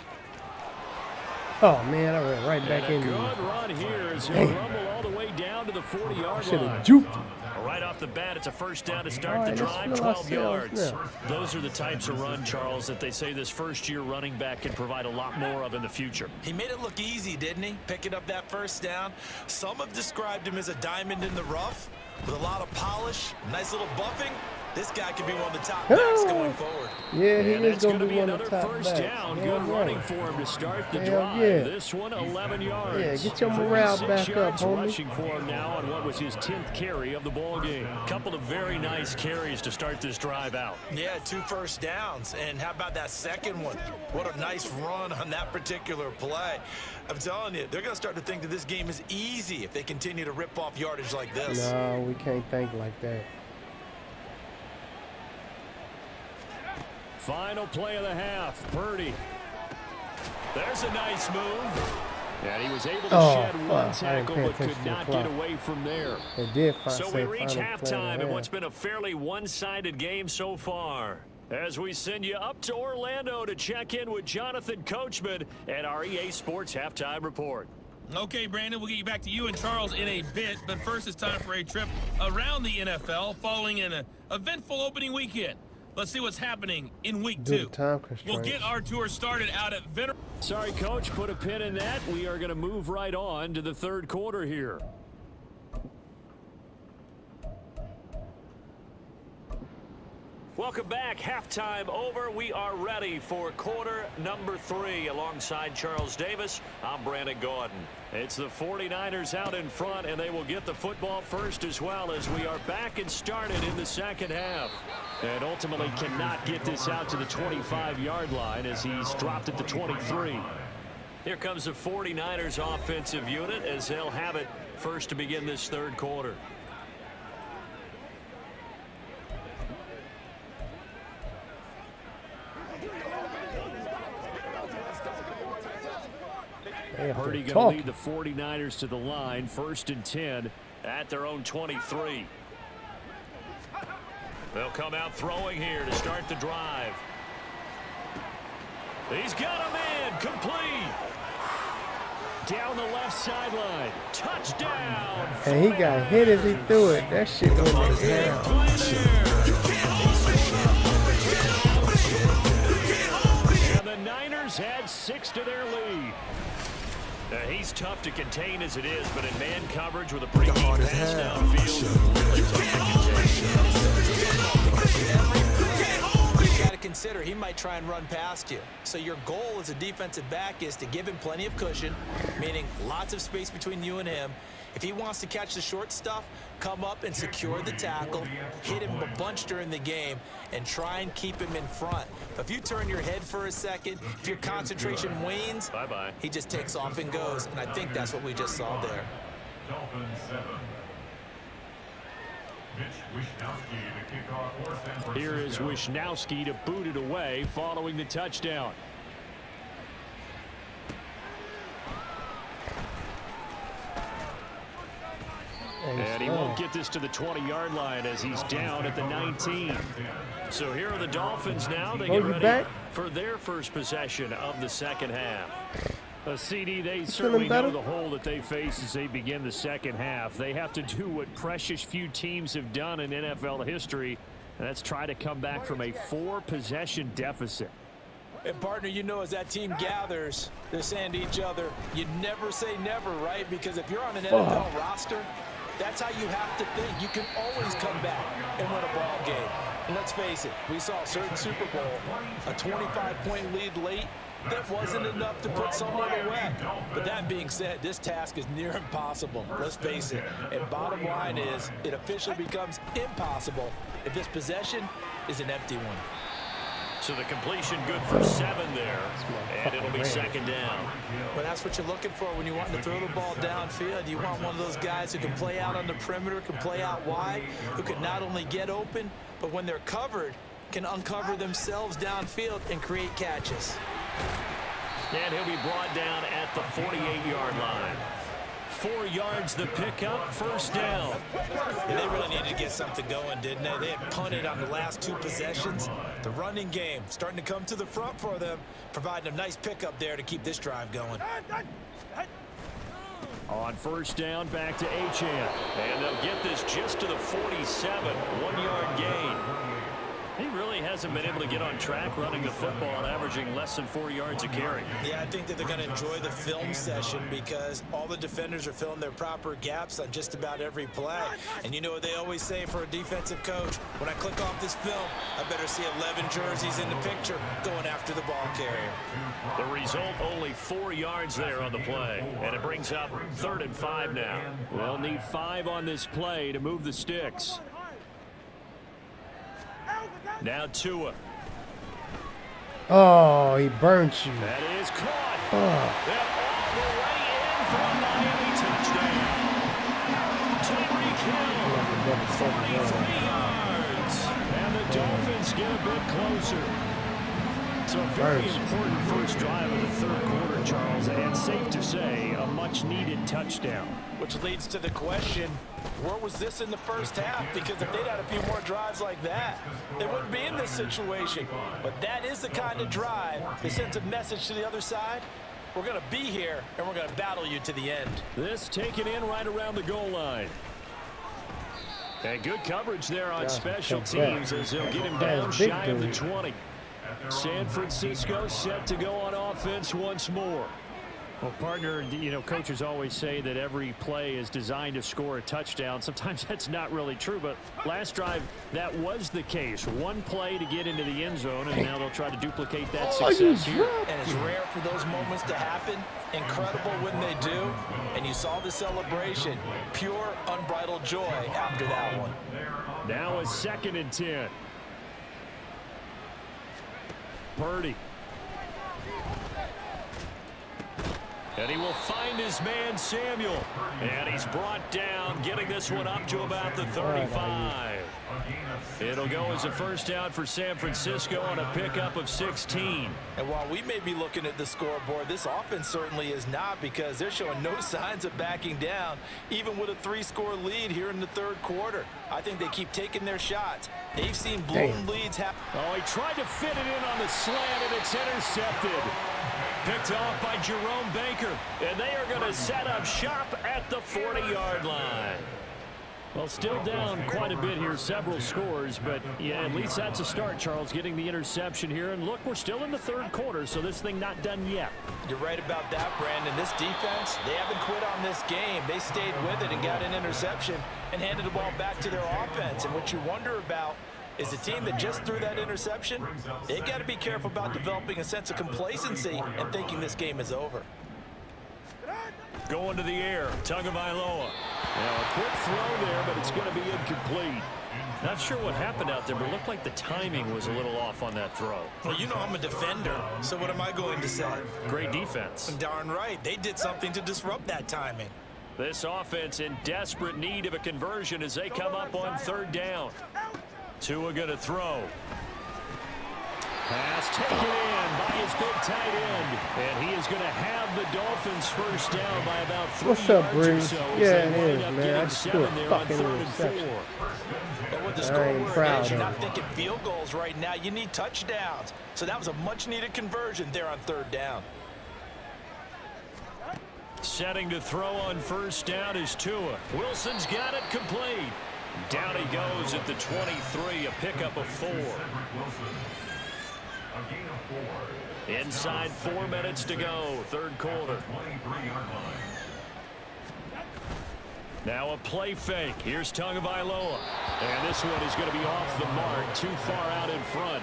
Oh, man, I ran right back And in. a good run here as he'll rumble all the way down to the 40-yard Should line. have juked. Right off the bat, it's a first down to start All the right, let's drive, feel 12 ourselves yards. now. Those are the types of run, Charles, that they say this first-year running back can provide a lot more of in the future. He made it look easy, didn't he? Picking up that first down. Some have described him as a diamond in the rough with a lot of polish, nice little buffing. This guy could be one of the top backs going forward. Yeah, he And is that's going going to to be be one of another the top first backs. down. Yeah, Good running right. for him to start the Hell drive. yeah. This one, 11 yards. Yeah, get your morale 46 back up, yards homie. rushing for him now on what was his 10th carry of the ball game. Couple of very nice carries to start this drive out. Yeah, 2 first downs. And how about that second one? What a nice run on that particular play. I'm telling you, they're going to start to think that this game is easy if they continue to rip off yardage like this. No, we can't think like that. Final play of the half. Purdy. There's a nice move. And he was able to shed one fuck. I didn't tackle, pay but could attention to the not clock. get away from there. They did So we reach final play halftime of in the what's half. been a fairly one-sided game so far. As we send you up to Orlando to check in with Jonathan Coachman at our EA Sports Halftime Report. Okay, Brandon, we'll get you back to you and Charles in a bit, but first it's time for a trip around the NFL following an eventful opening weekend. Let's see what's happening in week Due to 2. time We'll constraints. get our tour started out at Veteran. Sorry, Coach, put a pin in that. We are going to move right on to the third quarter here. Welcome back. Halftime over. We are ready for quarter number 3. Alongside Charles Davis, I'm Brandon Gordon. It's the 49ers out in front, and they will get the football first as well as we are back and started in the second half. And ultimately cannot get this out to the 25-yard line as he's dropped at the 23. Here comes the 49ers offensive unit as they'll have it first to begin this third quarter. Purdy going to lead the 49ers to the line, 1st and 10 at their own 23. They'll come out throwing here to start the drive. He's got a man complete. Down the left sideline. Touchdown. And he got hit as he threw it. That shit went to hell. And the Niners had 6 to their lead. He's tough to contain as it is, but in man coverage with a pretty deep pass downfield, really tough to contain. You got to consider he might try and run past you. So your goal as a defensive back is to give him plenty of cushion, meaning lots of space between you and him. If he wants to catch the short stuff, come up and secure the tackle, hit him a bunch during the game, and try and keep him in front. But if you turn your head for a second, if your concentration wanes, bye-bye. He just takes off and goes. And I think that's what we just saw there. Dolphins 7. Wishnowsky to kick off for San Francisco. Here is Wishnowsky to boot it away following the touchdown. And he won't get this to the 20-yard line as he's down at the 19. So here are the Dolphins now. They get ready for their first possession of the second half. CD, they certainly know the hole that they face as they begin the second half. They have to do what precious few teams have done in NFL history, and that's try to come back from a 4-possession deficit. And partner, you know, as that team gathers, they're saying to each other, you never say never, right? Because if you're on an NFL roster, that's how you have to think. You can always come back and win a ball game. And let's face it, we saw a certain Super Bowl, a 25-point lead late. That wasn't enough to put someone away. But that being said, this task is near impossible. Let's face it. And bottom line is, it officially becomes impossible if this possession is an empty one. So the completion good for 7 there, and it'll be second down. Well, that's what you're looking for when you want to throw the ball downfield. You want one of those guys who can play out on the perimeter, can play out wide, who can not only get open, but when they're covered, can uncover themselves downfield and create catches. And he'll be brought down at the 48-yard line. 4 yards the pickup, first down. Yeah, they really needed to get something going, didn't they? They had punted on the last 2 possessions. The running game starting to come to the front for them, providing a nice pickup there to keep this drive going. On first down, back to Achane. And they'll get this just to the 47, 1-yard gain. He really hasn't been able to get on track running the football and averaging less than 4 yards a carry. Yeah, I think that they're going to enjoy the film session because all the defenders are filling their proper gaps on just about every play. And you know what they always say for a defensive coach? When I click off this film, I better see 11 jerseys in the picture going after the ball carrier. The result, only 4 yards there on the play. And it brings up 3rd and 5 now. They'll need 5 on this play to move the sticks. Now Tua. Oh, he burnt you. That is caught. That all the way in for a Miami touchdown. Tyreek Hill, 43 yards. And the Dolphins get a bit closer. So a very important first drive of the 3rd quarter, Charles, and safe to say, a much-needed touchdown. Which leads to the question, where was this in the first half? Because if they'd had a few more drives like that, they wouldn't be in this situation. But that is the kind of drive that sends a message to the other side. We're going to be here, and we're going to battle you to the end. This taken in right around the goal line. And good coverage there on special teams as they'll get him down shy of the 20. San Francisco set to go on offense once more. Well, partner, you know, coaches always say that every play is designed to score a touchdown. Sometimes that's not really true, but last drive, that was the case. One play to get into the end zone, and now they'll try to duplicate that success here. And it's rare for those moments to happen. Incredible when they do. And you saw the celebration. Pure, unbridled joy after that one. Now a 2nd and 10. Purdy. And he will find his man, Samuel. And he's brought down, getting this one up to about the 35. It'll go as a first down for San Francisco on a pickup of 16. And while we may be looking at the scoreboard, this offense certainly is not, because they're showing no signs of backing down, even with a 3-score lead here in the 3rd quarter. I think they keep taking their shots. They've seen blown leads happen. Oh, he tried to fit it in on the slant, and it's intercepted. Picked off by Jerome Baker, and they are going to set up shop at the 40-yard line. Well, still down quite a bit here, several scores, but yeah, at least that's a start, Charles, getting the interception here. And look, we're still in the 3rd quarter, so this thing not done yet. You're right about that, Brandon. This defense, they haven't quit on this game. They stayed with it and got an interception and handed the ball back to their offense. And what you wonder about is the team that just threw that interception, they've got to be careful about developing a sense of complacency and thinking this game is over. Going to the air, Tagovailoa. Now a quick throw there, but it's going to be incomplete. Not sure what happened out there, but it looked like the timing was a little off on that throw. Well, you know I'm a defender, so what am I going to say? Great defense. Darn right. They did something to disrupt that timing. This offense in desperate need of a conversion as they come up on 3rd down. Tua going to throw. Pass taken in by his big tight end. And he is going to have the Dolphins first down by about 3 What's up, yards or Breeze? so. Yeah, it is, man. I just threw a fucking interception. But with the scoreboard is, you're not thinking field goals right now. You need touchdowns. So that was a much-needed conversion there on 3rd down. Setting to throw on first down is Tua. Wilson's got it complete. Down he goes at the 23, a pickup of 4. Inside 4 minutes to go, 3rd quarter. Now a play fake. Here's Tagovailoa. And this one is going to be off the mark, too far out in front.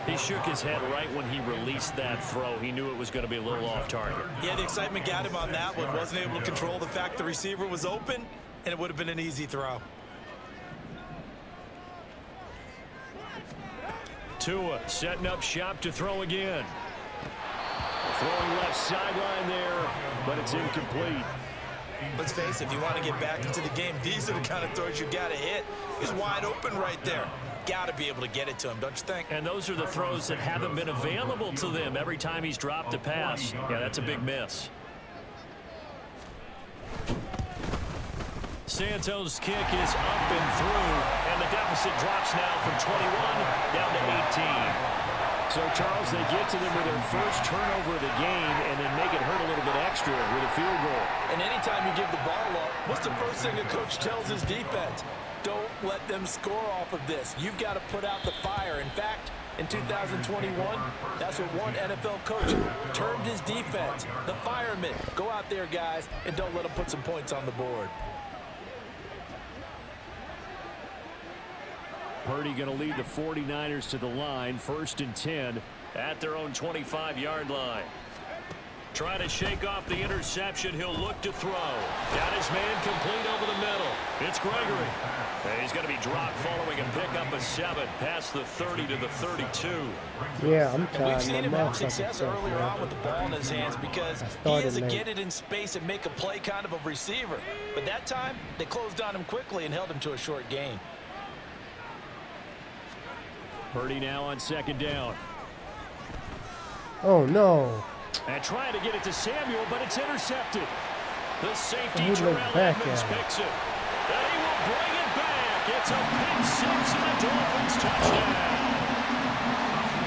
He shook his head right when he released that throw. He knew it was going to be a little off target. Yeah, the excitement got him on that one. Wasn't able to control the fact the receiver was open, and it would have been an easy throw. Tua setting up shop to throw again. Throwing left sideline there, but it's incomplete. Let's face it, if you want to get back into the game, these are the kind of throws you got to hit. He's wide open right there. Got to be able to get it to him, don't you think? And those are the throws that haven't been available to them every time he's dropped a pass. Yeah, that's a big miss. Santos' kick is up and through, and the deficit drops now from 21 down to 18. So, Charles, they get to them with their first turnover of the game and then make it hurt a little bit extra with a field goal. And anytime you give the ball up, what's the first thing a coach tells his defense? Don't let them score off of this. You've got to put out the fire. In fact, in 2021, that's what one NFL coach termed his defense, the firemen. Go out there, guys, and don't let them put some points on the board. Purdy going to lead the 49ers to the line, 1st and 10 at their own 25-yard line. Trying to shake off the interception. He'll look to throw. Got his man complete over the middle. It's Gregory. And he's going to be dropped following a pickup of 7 past the 30 to the 32. Yeah, I'm tired. We've seen him have success earlier on with the ball in his hands because he is a get it in space and make a play kind of a receiver. But that time, they closed on him quickly and held him to a short gain. Purdy now on 2nd down. Oh, no. And trying to get it to Samuel, but it's intercepted. The safety, He Terrell looked back Edmonds, at him. picks it. And he will bring it back. It's a pick 6 and a Dolphins touchdown.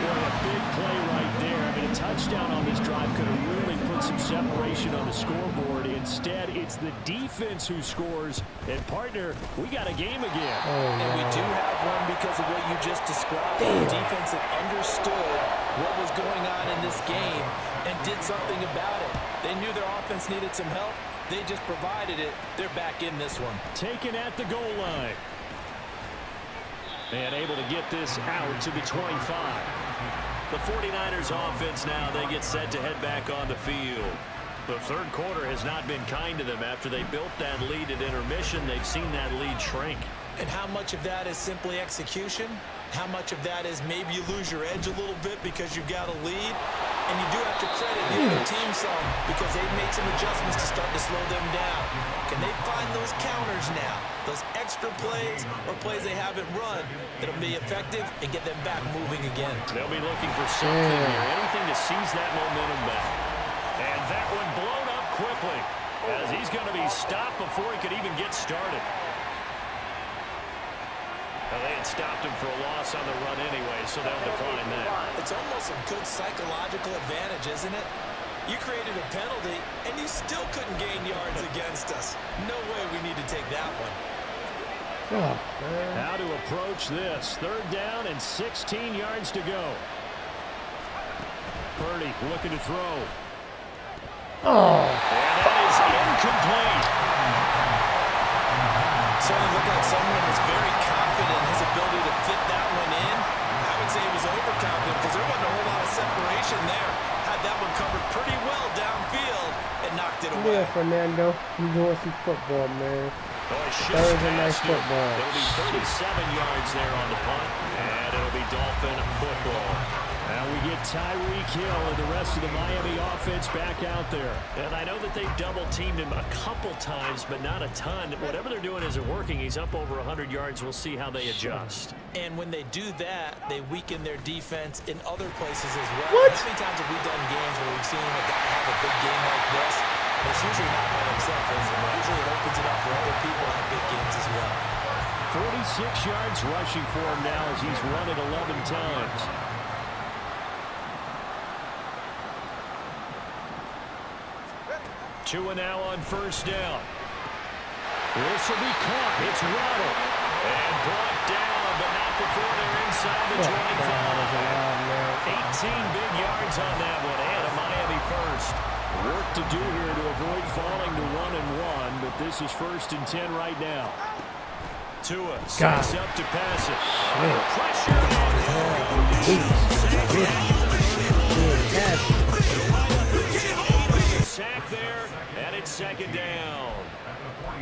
Boy, a big play right there. I mean, a touchdown on this drive could have really put some separation on the scoreboard. Instead, it's the defense who scores. And, partner, we got a game again. And we do have one because of what you just described. The defense that understood what was going on in this game and did something about it. They knew their offense needed some help. They just provided it. They're back in this one. Taken at the goal line. And able to get this out to the 25. The 49ers offense now, they get set to head back on the field. The third quarter has not been kind to them. After they built that lead at intermission, they've seen that lead shrink. And how much of that is simply execution? How much of that is maybe you lose your edge a little bit because you've got a lead? And you do have to credit the other team some because they've made some adjustments to start to slow them down. Can they find those counters now? Those extra plays or plays they haven't run that'll be effective and get them back moving again. They'll be looking for something here, anything to seize that momentum back. And that one blown up quickly as he's going to be stopped before he could even get started. Well, they had stopped him for a loss on the run anyway, so they'll decline that. It's almost a good psychological advantage, isn't it? You created a penalty, and you still couldn't gain yards against us. No way we need to take that one. Oh, How to approach this. 3rd down and 16 yards to go. Purdy looking to throw. Oh. And that is incomplete. Certainly looked like someone was very confident in his ability to fit that one in. I would say he was overconfident because there wasn't a whole lot of separation there. Had that one covered pretty well downfield and knocked it away. Yeah, Fernando. You doing some football, man. Thursday night football. It'll be 37 yards there on the punt, and it'll be Dolphin football. Now we get Tyreek Hill and the rest of the Miami offense back out there. And I know that they've double-teamed him a couple times, but not a ton. Whatever they're doing isn't working. He's up over 100 yards. We'll see how they adjust. And when they do that, they weaken their defense in other places as well. What? How many times have we done games where we've seen a guy have a big game like this? It's usually not by himself, is it? Usually it opens it up for other people to have big games as well. 46 yards rushing for him now as he's run it 11 times. Tua now on 1st down. This will be caught. It's Waddle. And brought down, but not before they're inside the 25. 18 big yards on that one, and a Miami first. Work to do here to avoid falling to 1-1, but this is 1st and 10 right now. Tua sets up to pass it. Pressure. Sack there, and it's 2nd down.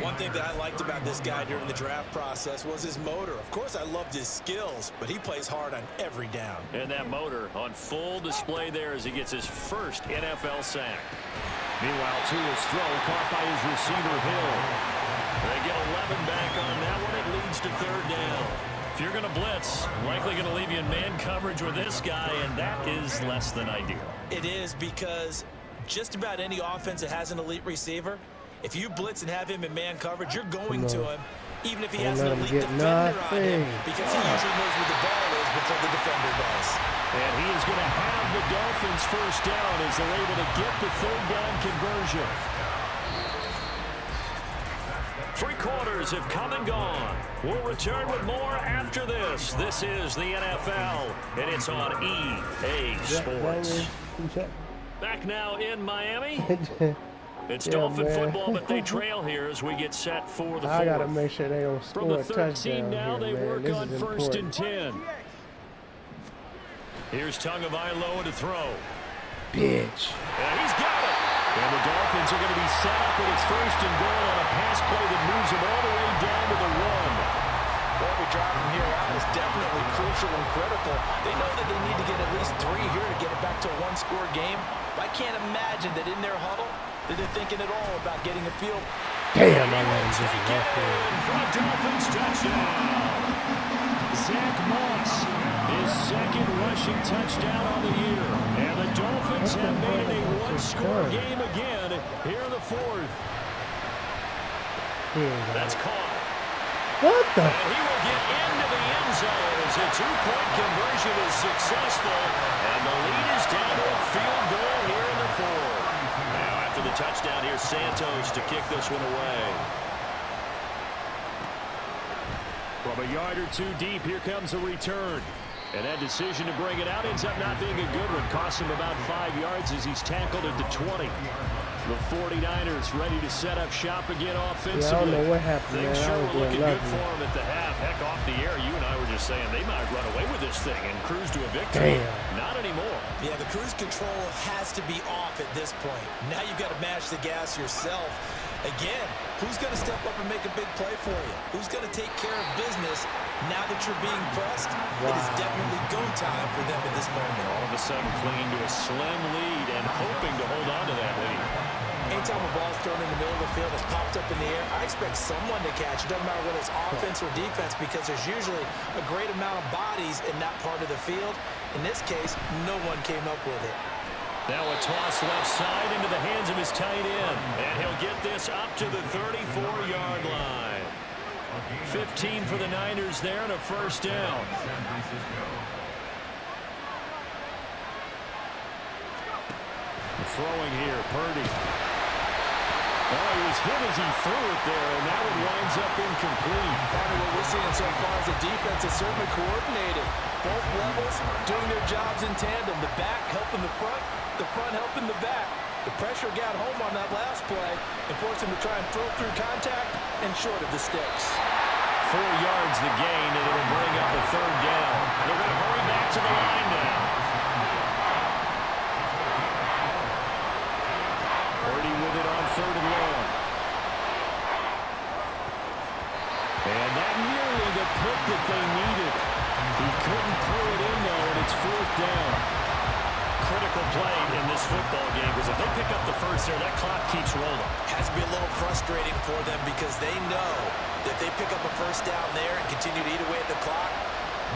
One thing that I liked about this guy during the draft process was his motor. Of course, I loved his skills, but he plays hard on every down. And that motor on full display there as he gets his first NFL sack. Meanwhile, Tua's throw caught by his receiver, Hill. They get 11 back on that one. It leads to 3rd down. If you're going to blitz, likely going to leave you in man coverage with this guy, and that is less than ideal. It is because just about any offense that has an elite receiver If you blitz and have him in man coverage, you're going to him, even if he has Don't an let him elite get defender on him, nothing. because he usually knows where the ball is before the defender does. And he is going to have the Dolphins first down as they're able to get the third down conversion. 3 quarters have come and gone. We'll return with more after this. This is the NFL, and it's on EA Sports. Back now in Miami. It's Dolphin football, but they trail here as we get set for the fourth. I got to make sure they don't From score the a 13 touchdown now, here, they man. work This on is first important. and 10. Here's Tagovailoa to throw. Bitch. And he's got it. And the Dolphins are going to be set up with its first and goal on a pass play that moves them all the way down to the 1. Every drive from here out is definitely crucial and critical. They know that they need to get at least 3 here to get it back to a 1-score game. But I can't imagine that in their huddle that they're thinking at all about getting a field. Damn, I let him just walk in. For a Dolphins touchdown. Zach Moss, his second rushing touchdown on the year. And the Dolphins have made it a 1-score game again here in the 4th. That's caught. What the? And he will get into the end zone as a 2-point conversion is successful. And the lead is down to a field goal here in the 4th. Now after the touchdown, here's Santos to kick this one away. From a yard or 2 deep, here comes a return. And that decision to bring it out ends up not being a good one. Cost him about 5 yards as he's tackled at the 20. The 49ers ready to set up shop again offensively. Yeah, I don't know what happened, Things man. sure I was were looking doing good for nothing. him at the half. Heck, off the air, you and I were just saying they might run away with this thing and cruise to a victory. Damn. Not anymore. Yeah, the cruise control has to be off at this point. Now you've got to mash the gas yourself. Again, who's going to step up and make a big play for you? Who's going to take care of business now that you're being pressed? It is definitely go time for them at this moment. All of a sudden clinging to a slim lead and hoping to hold on to that lead. Anytime a ball's thrown in the middle of the field, it's popped up in the air, I expect someone to catch. It doesn't matter whether it's offense or defense because there's usually a great amount of bodies in that part of the field. In this case, no one came up with it. Now a toss left side into the hands of his tight end. And he'll get this up to the 34-yard line. 15 for the Niners there and a first down. Throwing here, Purdy. Oh, he was hit as he threw it there, and that one winds up incomplete. Part of what we're seeing so far is the defense is certainly coordinated. Both levels doing their jobs in tandem. The back helping the front helping the back. The pressure got home on that last play and forced him to try and throw through contact and short of the sticks. 4 yards the gain, and it'll bring up a third down. They're going to hurry back to the line now. Purdy with it on 3rd and long. And that nearly the pick that they needed. He couldn't pull it in, though, and it's 4th down. Critical play in this football game because if they pick up the first there, that clock keeps rolling. Has to be a little frustrating for them because they know that they pick up a first down there and continue to eat away at the clock,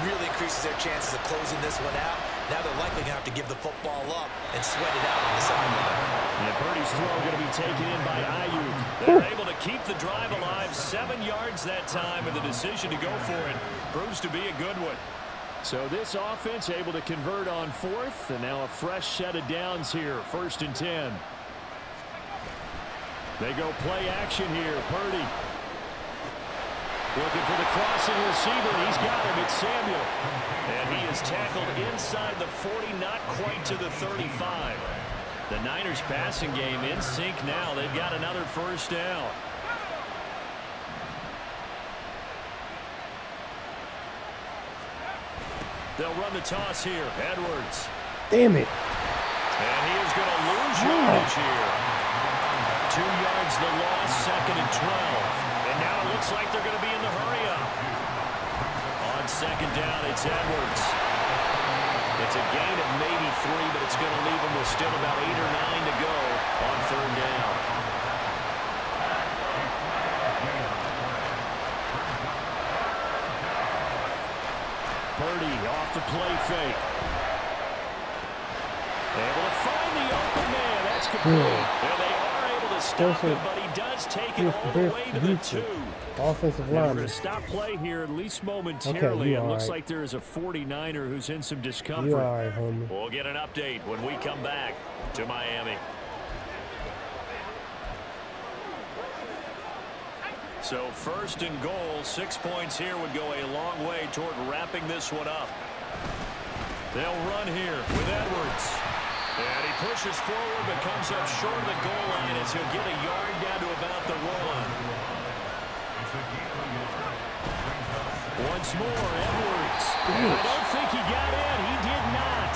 really increases their chances of closing this one out. Now they're likely going to have to give the football up and sweat it out on the sideline. And Purdy's throw going to be taken in by Ayuk. They're able to keep the drive alive. 7 yards that time, and the decision to go for it proves to be a good one. So this offense able to convert on 4th, and now a fresh set of downs here, 1st and 10. They go play action here. Purdy looking for the crossing receiver. He's got him. It's Samuel. And he is tackled inside the 40, not quite to the 35. The Niners passing game in sync now. They've got another first down. They'll run the toss here. Edwards. Damn it. And he is going to lose yardage here. 2 yards the loss, 2nd and 12. And now it looks like they're going to be in the hurry-up. On 2nd down, it's Edwards. It's a gain of maybe 3, but it's going to leave them with still about 8 or 9 to go on 3rd down. Purdy off the play fake. Able to find the open man. That's complete. And they are able to to stop it, but he does take it all the way to the 2. Offensive We're lineman. going to stop play here at least momentarily. Okay, it looks right. like there is a 49er who's in some discomfort. You all right, homie. We'll get an update when we come back to Miami. So 1st and goal, 6 points here would go a long way toward wrapping this one up. They'll run here with Edwards. And he pushes forward but comes up short of the goal line as he'll get a yard down to about the 1. Once more, Edwards. And I don't think he got in. He did not.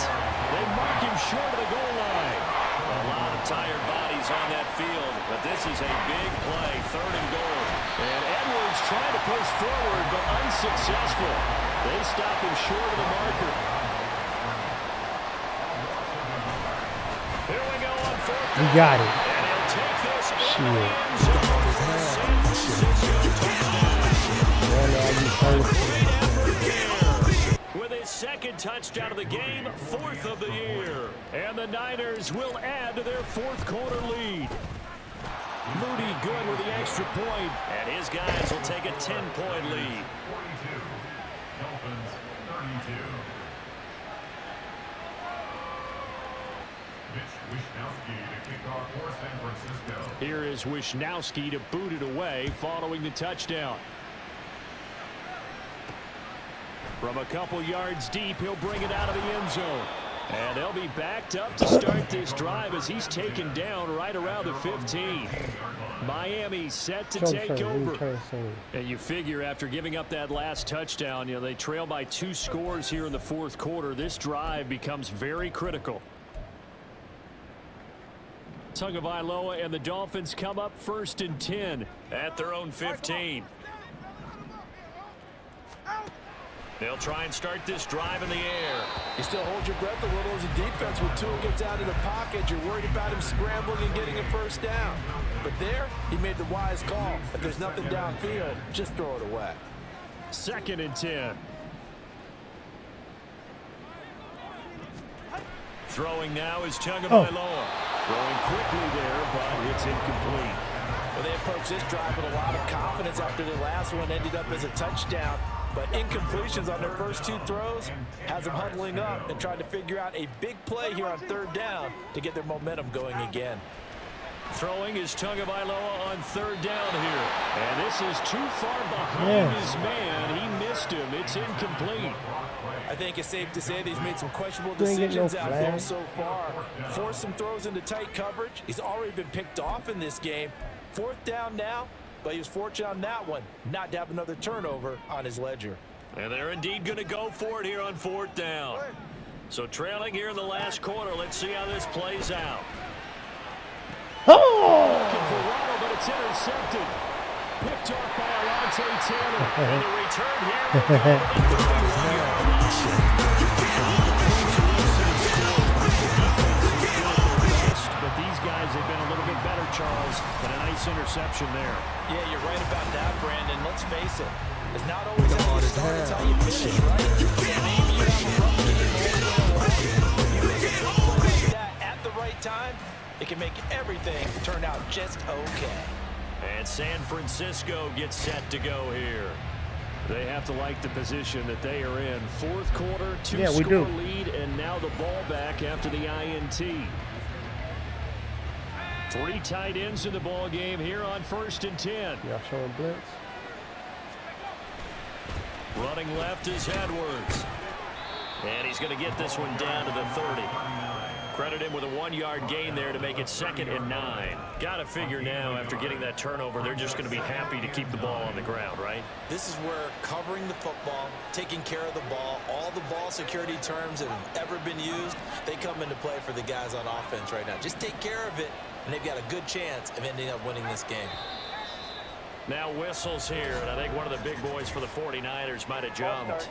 They mark him short of the goal line. A lot of tired bodies on that field, but this is a big play, 3rd and goal. And Edwards trying to push forward, but unsuccessful. They stop him short of the marker. Here we go on 4th. You got it. And he'll take this. Shit. With his 2nd touchdown of the game, 4th of the year. And the Niners will add to their 4th quarter lead. Moody good with the extra point. And his guys will take a 10-point lead. 42. Dolphins 32. Wishnowski to kick off for San Francisco. Here is Wishnowski to boot it away following the touchdown. From a couple yards deep, he'll bring it out of the end zone. And they'll be backed up to start this drive as he's taken down right around the 15. Miami set to take over. And you figure after giving up that last touchdown, they trail by 2 scores here in the 4th quarter. This drive becomes very critical. Tagovailoa and the Dolphins come up 1st and 10 at their own 15. They'll try and start this drive in the air. You still hold your breath a little as a defense when Tua gets out of the pocket. You're worried about him scrambling and getting a 1st down. But there, he made the wise call. If there's nothing downfield, just throw it away. 2nd and 10. Throwing now is Tagovailoa. Throwing quickly there, but it's incomplete. Well, they approached this drive with a lot of confidence after the last one ended up as a touchdown. But incompletions on their first 2 throws has them huddling up and trying to figure out a big play here on 3rd down to get their momentum going again. Throwing is Tagovailoa on 3rd down here. And this is too far behind his man. He missed him. It's incomplete. I think it's safe to say that he's made some questionable decisions out there so far. Forced some throws into tight coverage. He's already been picked off in this game. 4th down now. But he was fortunate on that one, not to have another turnover on his ledger. And they're indeed going to go for it here on 4th down. So trailing here in the last quarter, let's see how this plays out. Looking for Waddle, but it's intercepted. Picked off by Alontae Taylor. And the return here will go to the 31-yard line. But these guys have been a little bit better, Charles, but a nice interception there. Yeah, you're right about that, Brandon. Let's face it. It's not always how you start, it's how you finish, right? So maybe you have a rough game all the way along. You make a big play like that at the right time, it can make everything turn out just okay. And San Francisco gets set to go here. They have to like the position that they are in. 4th quarter, 2-score lead, and now the ball back after the INT. 3 tight ends in the ball game here on 1st and 10. Y'all showing blitz. Running left is Edwards. And he's going to get this one down to the 30. Credit him with a 1-yard gain there to make it 2nd and 9. Got to figure now after getting that turnover, they're just going to be happy to keep the ball on the ground, right? This is where covering the football, taking care of the ball, all the ball security terms that have ever been used, they come into play for the guys on offense right now. Just take care of it, and they've got a good chance of ending up winning this game. Now whistles here, and I think one of the big boys for the 49ers might have jumped.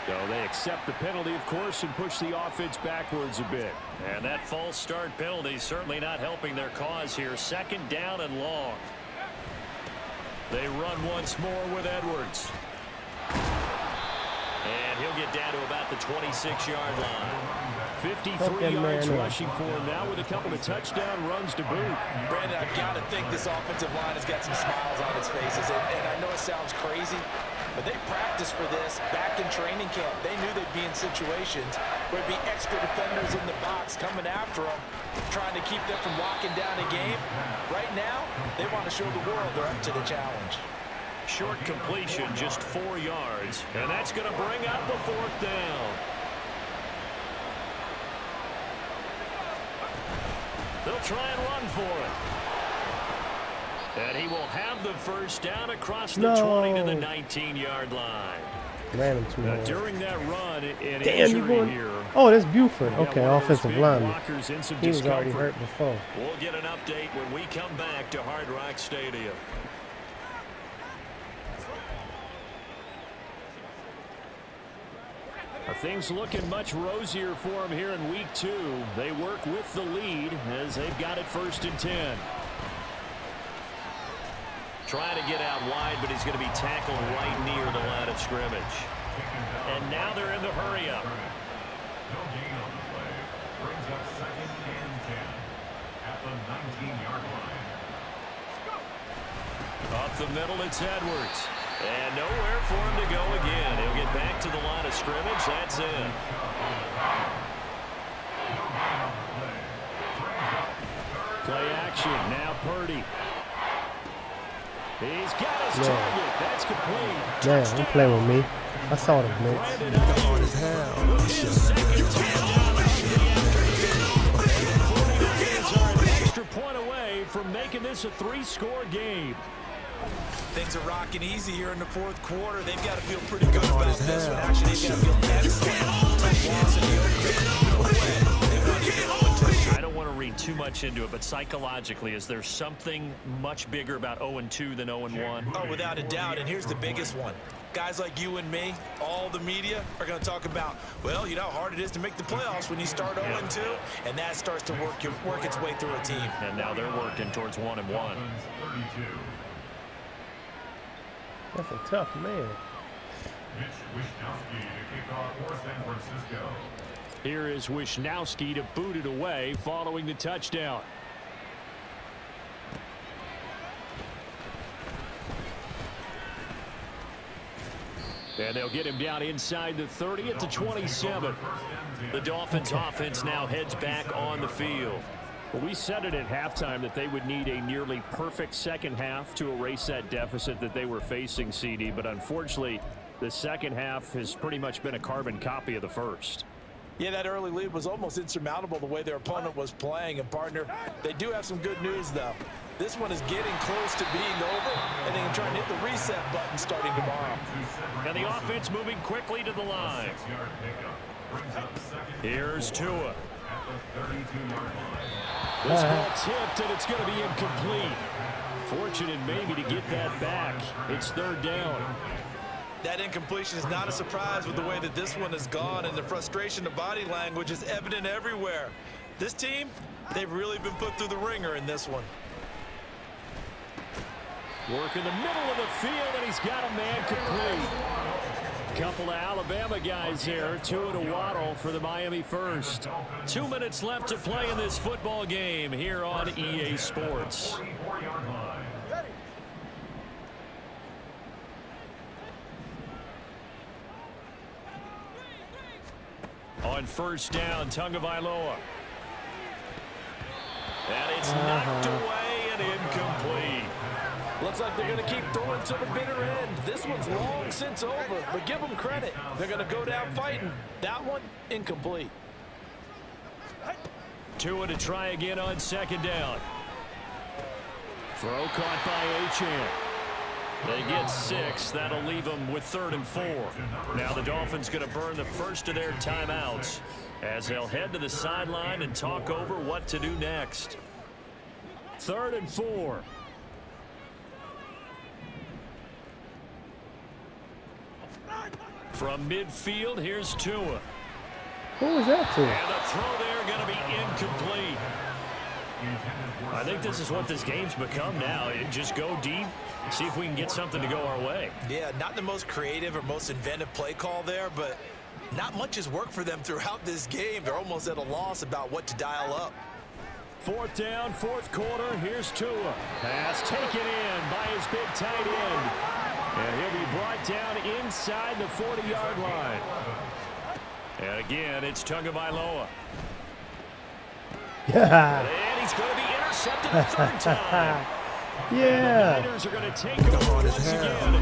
So they accept the penalty, of course, and push the offense backwards a bit. And that false start penalty certainly not helping their cause here. 2nd down and long. They run once more with Edwards. And he'll get down to about the 26-yard line. 53 yards rushing for him now with a couple of touchdown runs to boot. Brandon, I've got to think this offensive line has got some smiles on its faces. And I know it sounds crazy, but they practiced for this back in training camp. They knew they'd be in situations where there'd be extra defenders in the box coming after them, trying to keep them from locking down a game. Right now, they want to show the world they're up to the challenge. Short completion, just 4 yards, and that's going to bring up the 4th down. They'll try and run for it. And he will have the first down across the 20 to the 19-yard line. Now, during that run, an injury here. Oh, that's Buford. Okay, offensive lineman. He was already hurt before. We'll get an update when we come back to Hard Rock Stadium. Things looking much rosier for him here in week 2. They work with the lead as they've got it 1st and 10. Trying to get out wide, but he's going to be tackled right near the line of scrimmage. And now they're in the hurry-up. No gain on the play. Brings up 2nd and 10 at the 19-yard line. Up the middle, it's Edwards. And nowhere for him to go again. He'll get back to the line of scrimmage. That's it. Play action. Now Purdy. He's got his target. That's complete. Man, don't play with me. I saw the blitz. Hard as hell. An extra point away from making this a 3-score game. Things are rocking easy here in the 4th quarter. They've got to feel pretty good about this one. Actually, they've got to feel excellent. I don't want to read too much into it, but psychologically, is there something much bigger about 0-2 than 0-1? Oh, without a doubt. And here's the biggest one. Guys like you and me, all the media, are going to talk about, well, you know how hard it is to make the playoffs when you start 0-2, and that starts to work its way through a team. And now they're working towards 1-1. That's a tough man. Here is Wisnowski to boot it away following the touchdown. And they'll get him down inside the 30 at the 27. The Dolphins offense now heads back on the field. Well, we said it at halftime that they would need a nearly perfect second half to erase that deficit that they were facing, CD. But unfortunately, the second half has pretty much been a carbon copy of the first. Yeah, that early lead was almost insurmountable the way their opponent was playing. And, partner, they do have some good news, though. This one is getting close to being over, and they can try and hit the reset button starting tomorrow. And the offense moving quickly to the line. Here's Tua. This ball tipped, and it's going to be incomplete. Fortunate maybe to get that back. It's 3rd down. That incompletion is not a surprise with the way that this one has gone, and the frustration of body language is evident everywhere. This team, they've really been put through the ringer in this one. Work in the middle of the field, and he's got a man complete. Couple of Alabama guys here, Tua to Waddle for the Miami first. 2 minutes left to play in this football game here on EA Sports. On 1st down, Tagovailoa. And it's knocked away and incomplete. Looks like they're going to keep throwing to the bitter end. This one's long since over, but give them credit. They're going to go down fighting. That one, incomplete. Tua to try again on 2nd down. Throw caught by Achane. They get 6. That'll leave them with 3rd and 4. Now the Dolphins going to burn the first of their timeouts as they'll head to the sideline and talk over what to do next. 3rd and 4. From midfield, here's Tua. Who was that to? And the throw there going to be incomplete. I think this is what this game's become now. Just go deep, see if we can get something to go our way. Yeah, not the most creative or most inventive play call there, but not much has worked for them throughout this game. They're almost at a loss about what to dial up. 4th down, 4th quarter. Here's Tua. Pass taken in by his big tight end. And he'll be brought down inside the 40-yard line. And again, it's Tagovailoa. Yeah. And he's going to be intercepted a 3rd time. Yeah. The Niners are going to take it over once again.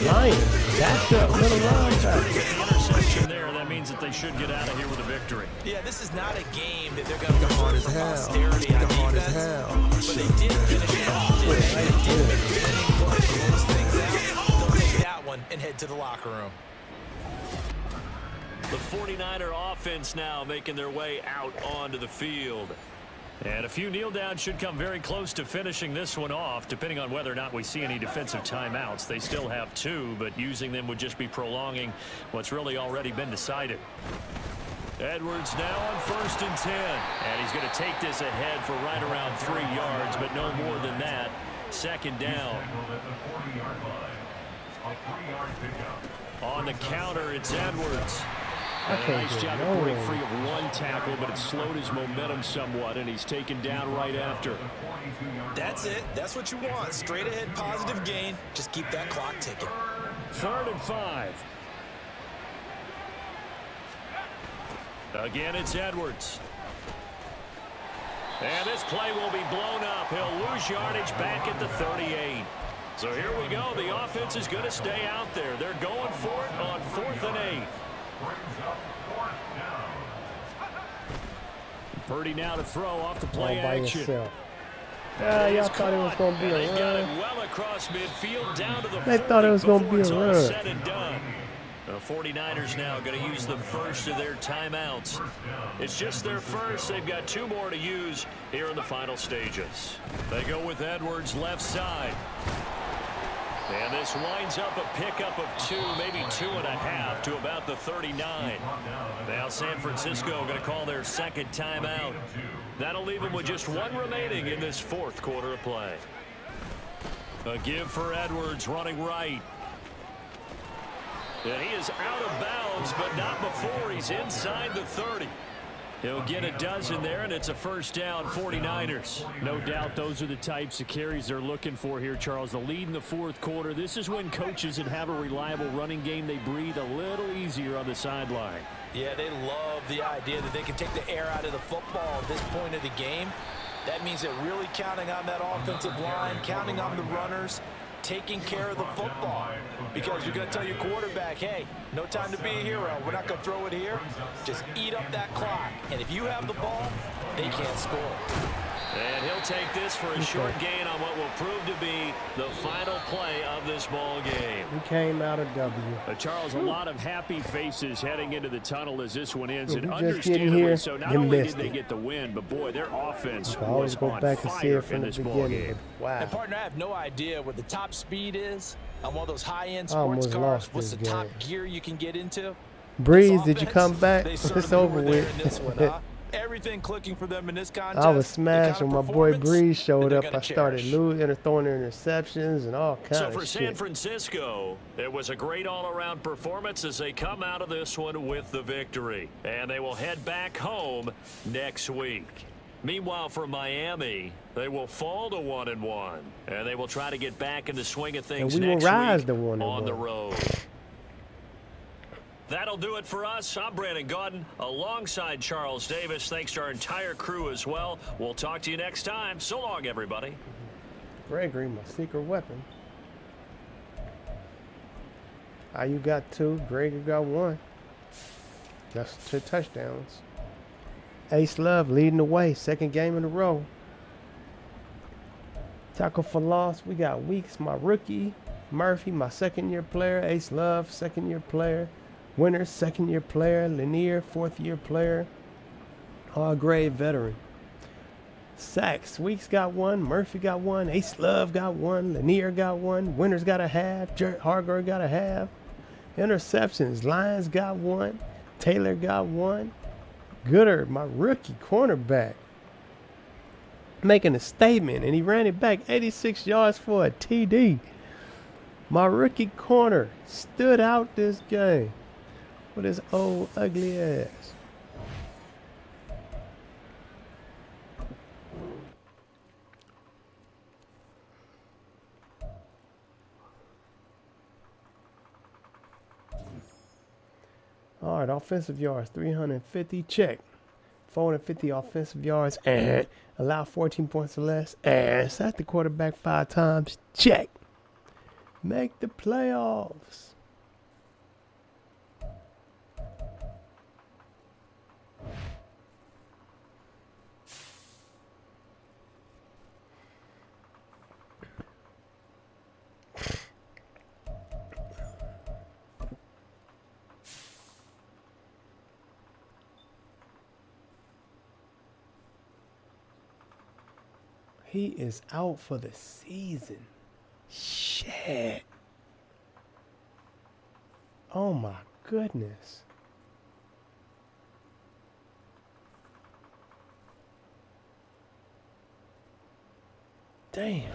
Lions. Backed up. Little linebacker. Interception there. That means that they should get out of here with a victory. Yeah, this is not a game that they're going to go hard for posterity on defense. But they did finish it off. They did make the winning play to close things out. They'll take that one and head to the locker room. The 49er offense now making their way out onto the field. And a few kneel downs should come very close to finishing this one off, depending on whether or not we see any defensive timeouts. They still have 2, but using them would just be prolonging what's really already been decided. Edwards now on 1st and 10. And he's going to take this ahead for right around 3 yards, but no more than that. 2nd down. On the counter, it's Edwards. Nice job to break free of 1 tackle, but it slowed his momentum somewhat, and he's taken down right after. That's it. That's what you want. Straight ahead positive gain. Just keep that clock ticking. 3rd and 5. Again, it's Edwards. And this play will be blown up. He'll lose yardage back at the 38. So here we go. The offense is going to stay out there. They're going for it on 4th and 8. Purdy now to throw off the play action. Y'all thought it was going to be a They got run. it well across midfield down to the They thought it was going to be a before run. it's all said and done. The 49ers now going to use the first of their timeouts. It's just their first. They've got 2 more to use here in the final stages. They go with Edwards left side. And this winds up a pickup of 2, maybe 2.5 to about the 39. Now San Francisco going to call their 2nd timeout. That'll leave them with just 1 remaining in this 4th quarter of play. A give for Edwards running right. And he is out of bounds, but not before he's inside the 30. He'll get a dozen there, and it's a 1st down, 49ers. No doubt those are the types of carries they're looking for here, Charles. The lead in the 4th quarter. This is when coaches that have a reliable running game, they breathe a little easier on the sideline. Yeah, they love the idea that they can take the air out of the football at this point of the game. That means they're really counting on that offensive line, counting on the runners, taking care of the football. Because you're going to tell your quarterback, hey, no time to be a hero. We're not going to throw it here. Just eat up that clock. And if you have the ball, they can't score. And he'll take this for a short gain on what will prove to be the final play of this ball game. We came out of W. Charles, a lot of happy faces heading into the tunnel as this one ends. Yeah, And we just getting understandably here, so, not you only did missed they it. get the win, but boy, their offense I always was go on back and see fire it from in the this ball beginning. game. Wow. And partner, I have no idea what the top speed is on one of those high-end I sports almost cars. lost What's this the top game. gear you can get into? Breeze, This did you offense, come back? they It's certainly over were there with. in this one, huh? Everything clicking for them in this contest. I was the smashed kind when of my boy performance Breeze showed that they're up. gonna I started cherish. throwing interceptions and all kinds So of for San shit. Francisco, it was a great all-around performance as they come out of this one with the victory. And they will head back home next week. Meanwhile, for Miami, they will fall to 1-1, and they will try to get back in the swing of things And we will next rise week to 1-1. on the road. That'll do it for us. I'm Brandon Gaudin alongside Charles Davis. Thanks to our entire crew as well. We'll talk to you next time. So long, everybody. Gregory, my secret weapon. You got 2. Gregory got 1. That's 2 touchdowns. Ace Love leading the way. 2nd game in a row. Tackle for loss. We got Weeks, my rookie. Murphy, my 2nd-year player. Ace Love, 2nd-year player. Winters, 2nd-year player. Lanier, 4th-year player. All-grade veteran. Sacks. Weeks got 1. Murphy got 1. Ace Love got 1. Lanier got 1. Winters got a half. Hargrove got a half. Interceptions. Lions got 1. Taylor got 1. Gooder, my rookie cornerback, making a statement, and he ran it back 86 yards for a TD. My rookie corner stood out this game. with his old ugly ass. All right, offensive yards, 350, check. 450 offensive yards, and allow 14 points or less, and sack the quarterback 5 times, check. Make the playoffs. He is out for the season. Shit. Oh my goodness. Damn.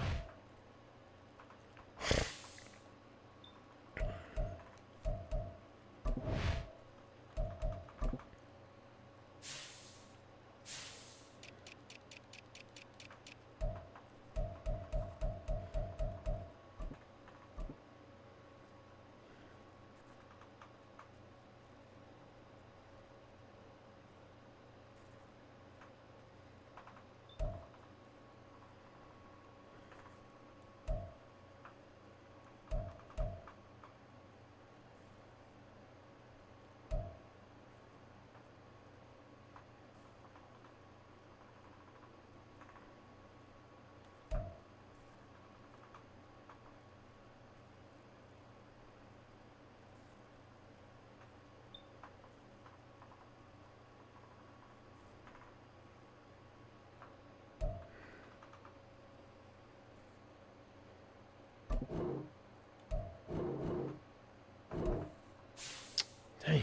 Damn.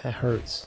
That hurts.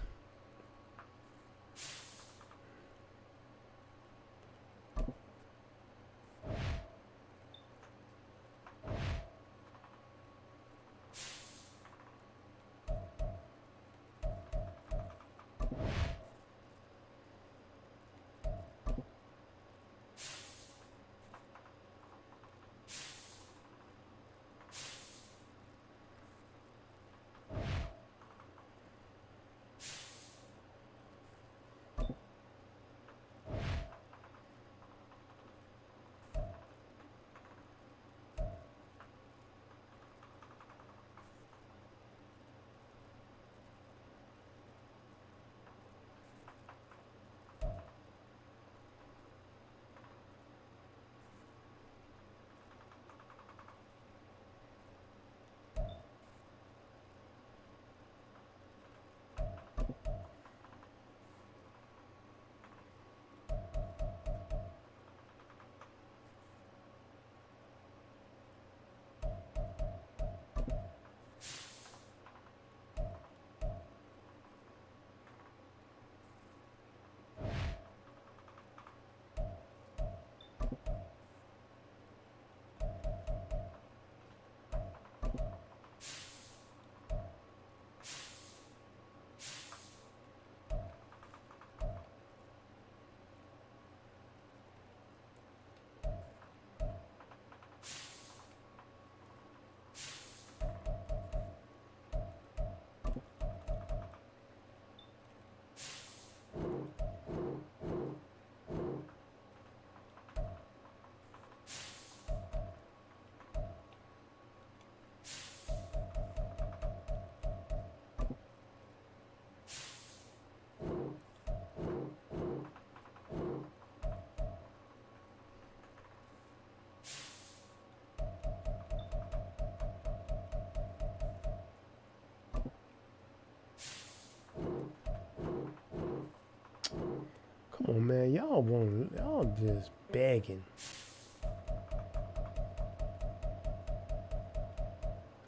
Come on, man. Y'all just begging.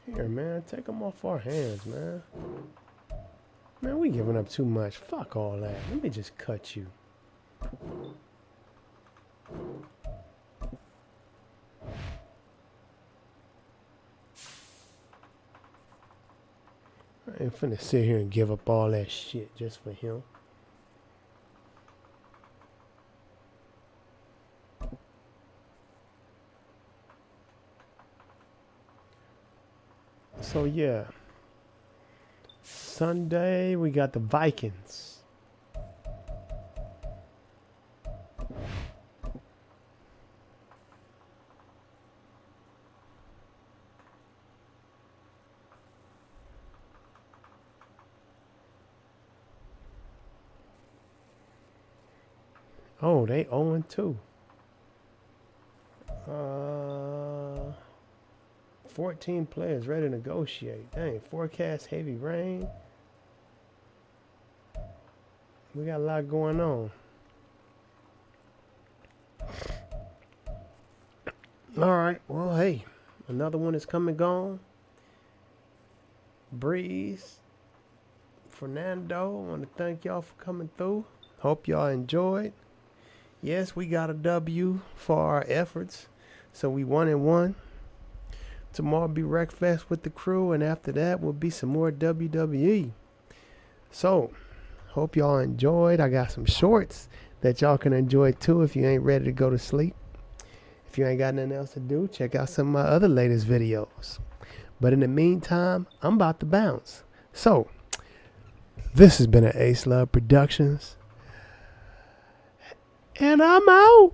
Here, man. Take them off our hands, man. Man, we giving up too much. Fuck all that. Let me just cut you. I ain't finna sit here and give up all that shit just for him. So yeah, Sunday we got the Vikings. Oh, they 0-2. 14 players ready to negotiate. Dang, forecast heavy rain. We got a lot going on. All right, well, hey, another one is come and gone. Breeze, Fernando, I want to thank y'all for coming through. Hope y'all enjoyed. Yes, we got a W for our efforts. So we 1-1. Tomorrow be Wreckfest with the crew, and after that will be some more WWE. So, hope y'all enjoyed. I got some shorts that y'all can enjoy too if you ain't ready to go to sleep. If you ain't got nothing else to do, check out some of my other latest videos. But in the meantime, I'm about to bounce. So, this has been an Ace Love Productions. And I'm out.